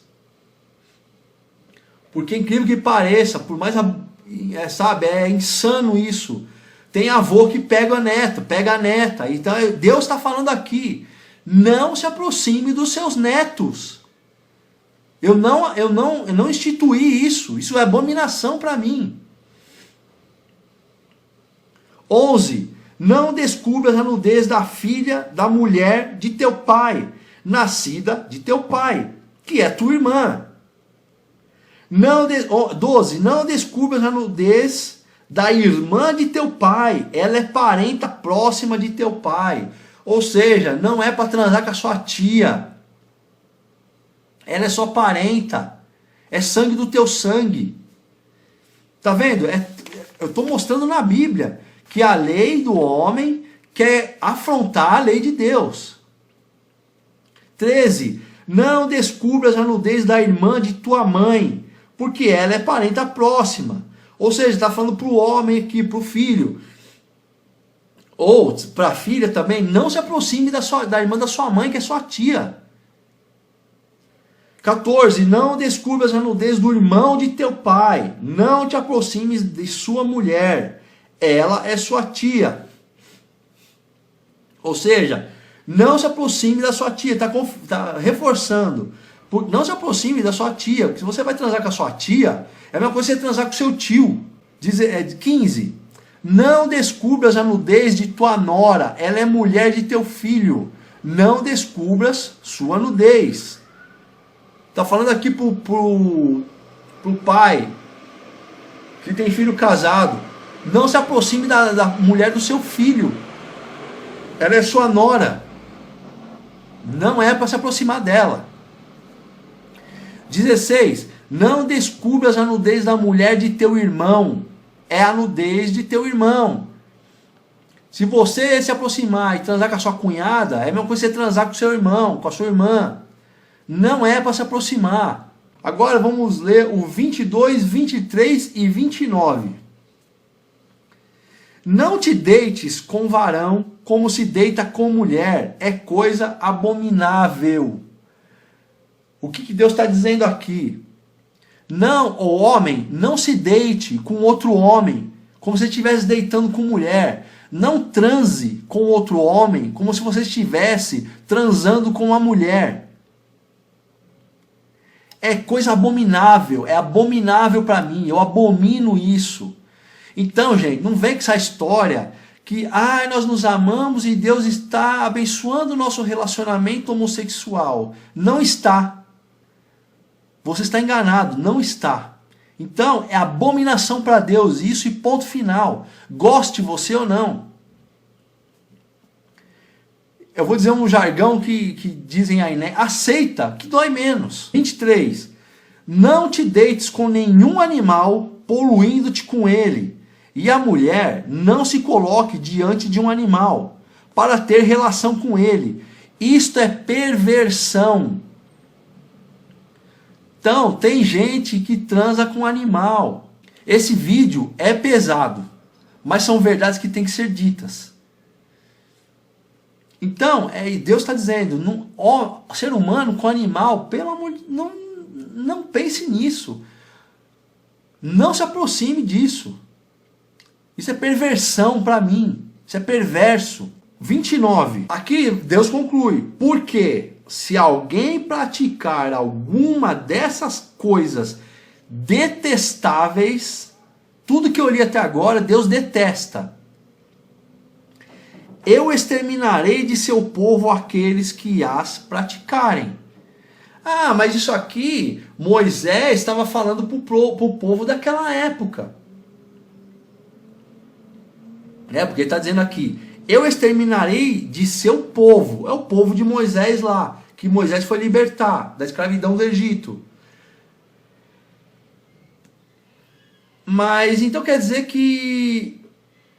Porque incrível que pareça, por mais, é insano isso. Tem avô que pega a neta. Então Deus está falando aqui, não se aproxime dos seus netos. Eu não instituí isso. Isso é abominação para mim. 11. Não descubras a nudez da filha da mulher de teu pai, nascida de teu pai, que é tua irmã. 12. Não descubras a nudez da irmã de teu pai. Ela é parenta próxima de teu pai. Ou seja, não é para transar com a sua tia. Ela é sua parenta. É sangue do teu sangue. Tá vendo? Eu estou mostrando na Bíblia que a lei do homem quer afrontar a lei de Deus. 13. Não descubras a nudez da irmã de tua mãe, porque ela é parenta próxima. Ou seja, está falando para o homem aqui, para o filho. Ou para a filha também, não se aproxime da irmã da sua mãe, que é sua tia. 14. Não descubras a nudez do irmão de teu pai. Não te aproximes de sua mulher. Ela é sua tia. Ou seja, não se aproxime da sua tia. Está reforçando. Não se aproxime da sua tia. Porque se você vai transar com a sua tia, é a mesma coisa que você transar com o seu tio. 15. Não descubras a nudez de tua nora. Ela é mulher de teu filho. Não descubras sua nudez. Está falando aqui pro para o pai que tem filho casado, não se aproxime da mulher do seu filho. Ela é sua nora. Não é para se aproximar dela. 16. Não descubras a nudez da mulher de teu irmão. É a nudez de teu irmão. Se você se aproximar e transar com a sua cunhada, é a mesma coisa que você transar com o seu irmão, com a sua irmã. Não é para se aproximar. Agora vamos ler o 22, 23 e 29. Não te deites com varão como se deita com mulher. É coisa abominável. O que Deus está dizendo aqui? Não, o homem, não se deite com outro homem como se estivesse deitando com mulher. Não transe com outro homem como se você estivesse transando com uma mulher. É coisa abominável, é abominável para mim, eu abomino isso. Então, gente, não vem com essa história que nós nos amamos e Deus está abençoando o nosso relacionamento homossexual. Não está. Você está enganado, não está. Então, é abominação para Deus isso e ponto final. Goste você ou não. Eu vou dizer um jargão que dizem aí, né? Aceita, que dói menos. 23. Não te deites com nenhum animal, poluindo-te com ele. E a mulher não se coloque diante de um animal, para ter relação com ele. Isto é perversão. Então, tem gente que transa com animal. Esse vídeo é pesado, mas são verdades que têm que ser ditas. Então, Deus está dizendo, ser humano com animal, pelo amor de Deus, não pense nisso. Não se aproxime disso. Isso é perversão para mim. Isso é perverso. 29. Aqui Deus conclui. Porque se alguém praticar alguma dessas coisas detestáveis, tudo que eu li até agora, Deus detesta. Eu exterminarei de seu povo aqueles que as praticarem. Mas isso aqui, Moisés estava falando para o povo daquela época. Porque ele está dizendo aqui, eu exterminarei de seu povo. É o povo de Moisés lá, que Moisés foi libertar da escravidão do Egito. Mas então quer dizer que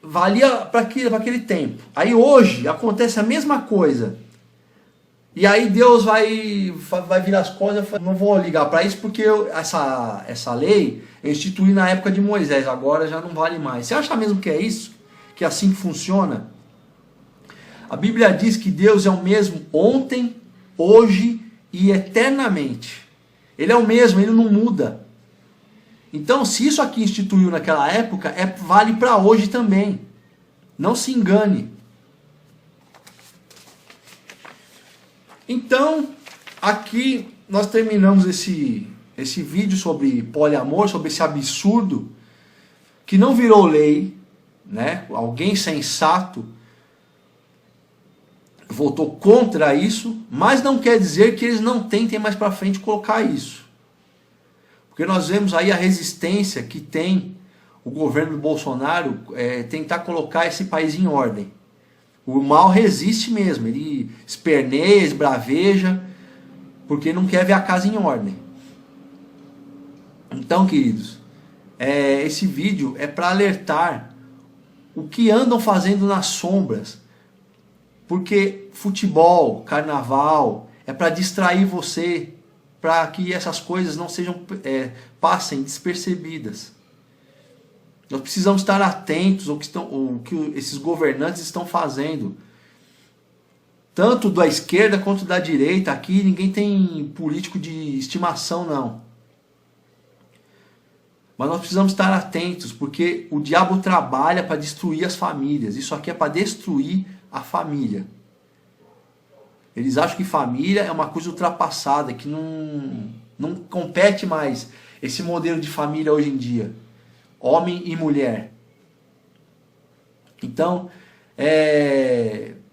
valia para aquele tempo. Aí hoje acontece a mesma coisa. E aí Deus vai virar as coisas. Não vou ligar para isso porque essa lei eu instituí na época de Moisés. Agora já não vale mais. Você acha mesmo que é isso? Que é assim que funciona? A Bíblia diz que Deus é o mesmo ontem, hoje e eternamente. Ele é o mesmo, ele não muda. Então, se isso aqui instituiu naquela época, vale para hoje também. Não se engane. Então, aqui nós terminamos esse vídeo sobre poliamor, sobre esse absurdo que não virou lei, né? Alguém sensato votou contra isso, mas não quer dizer que eles não tentem mais para frente colocar isso. Porque nós vemos aí a resistência que tem o governo do Bolsonaro tentar colocar esse país em ordem. O mal resiste mesmo, ele esperneia, esbraveja, porque não quer ver a casa em ordem. Então, queridos, esse vídeo é para alertar o que andam fazendo nas sombras. Porque futebol, carnaval, é para distrair você, para que essas coisas não passem despercebidas. Nós precisamos estar atentos ao que esses governantes estão fazendo. Tanto da esquerda quanto da direita. Aqui ninguém tem político de estimação, não. Mas nós precisamos estar atentos, porque o diabo trabalha para destruir as famílias. Isso aqui é para destruir a família. Eles acham que família é uma coisa ultrapassada, que não compete mais esse modelo de família hoje em dia. Homem e mulher. Então,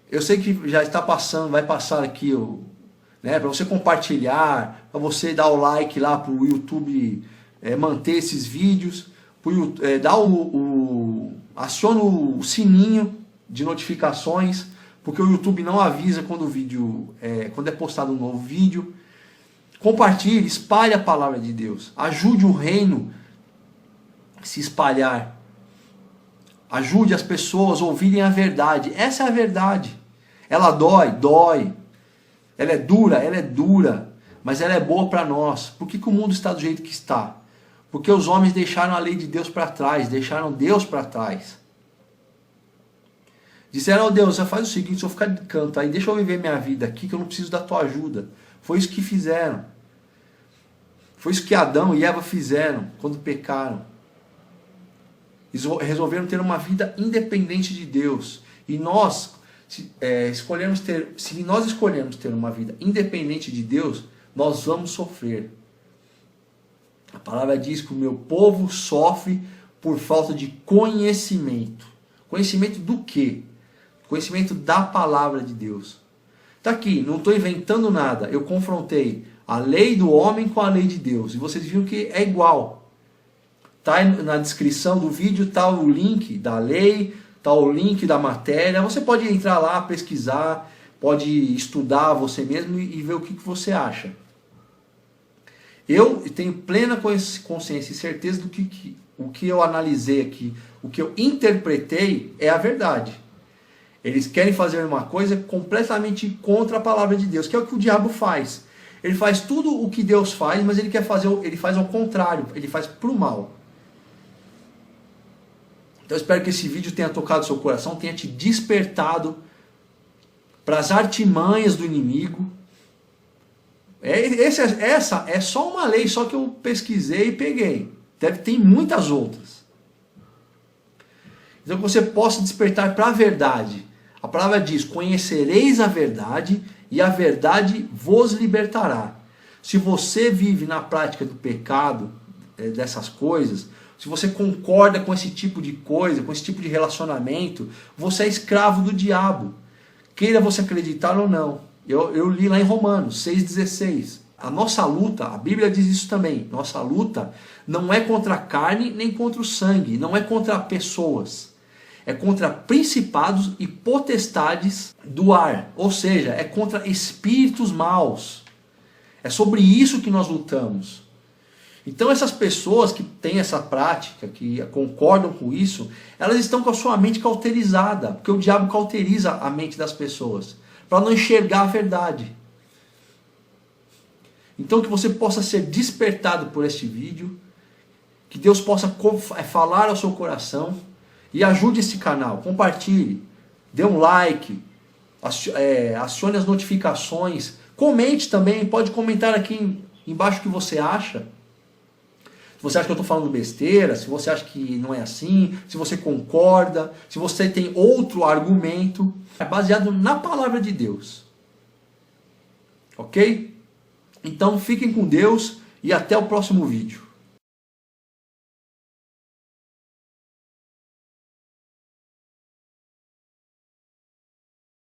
eu sei que já está passando, vai passar aqui, para você compartilhar, para você dar o like lá para o YouTube manter esses vídeos, aciona o sininho de notificações, porque o YouTube não avisa quando quando é postado um novo vídeo. Compartilhe, espalhe a palavra de Deus. Ajude o reino a se espalhar. Ajude as pessoas a ouvirem a verdade. Essa é a verdade. Ela dói. Ela é dura, mas ela é boa para nós. Por que o mundo está do jeito que está? Porque os homens deixaram a lei de Deus para trás, deixaram Deus para trás. Disseram, Deus, você faz o seguinte, se eu ficar de canto aí, deixa eu viver minha vida aqui, que eu não preciso da tua ajuda. Foi isso que fizeram. Foi isso que Adão e Eva fizeram quando pecaram. Eles resolveram ter uma vida independente de Deus. E nós, se nós escolhermos ter uma vida independente de Deus, nós vamos sofrer. A palavra diz que o meu povo sofre por falta de conhecimento. Conhecimento do quê? Conhecimento da palavra de Deus. Está aqui, não estou inventando nada. Eu confrontei a lei do homem com a lei de Deus. E vocês viram que é igual. Está na descrição do vídeo, está o link da lei, está o link da matéria. Você pode entrar lá, pesquisar, pode estudar você mesmo e ver o que você acha. Eu tenho plena consciência e certeza do que o que eu analisei aqui, o que eu interpretei é a verdade. Eles querem fazer uma coisa completamente contra a palavra de Deus, que é o que o diabo faz. Ele faz tudo o que Deus faz, mas ele faz ao contrário, ele faz para o mal. Então eu espero que esse vídeo tenha tocado seu coração, tenha te despertado para as artimanhas do inimigo. Essa é só uma lei, só que eu pesquisei e peguei. Tem muitas outras. Então que você possa despertar para a verdade. A palavra diz, conhecereis a verdade e a verdade vos libertará. Se você vive na prática do pecado, dessas coisas, se você concorda com esse tipo de coisa, com esse tipo de relacionamento, você é escravo do diabo. Queira você acreditar ou não. Eu li lá em Romanos 6,16. A nossa luta, a Bíblia diz isso também, nossa luta não é contra a carne nem contra o sangue, não é contra pessoas. É contra principados e potestades do ar. Ou seja, é contra espíritos maus. É sobre isso que nós lutamos. Então essas pessoas que têm essa prática, que concordam com isso, elas estão com a sua mente cauterizada. Porque o diabo cauteriza a mente das pessoas, para não enxergar a verdade. Então que você possa ser despertado por este vídeo, que Deus possa falar ao seu coração, e ajude esse canal, compartilhe, dê um like, acione as notificações, comente também, pode comentar aqui embaixo o que você acha. Se você acha que eu estou falando besteira, se você acha que não é assim, se você concorda, se você tem outro argumento, é baseado na palavra de Deus. Ok? Então fiquem com Deus e até o próximo vídeo.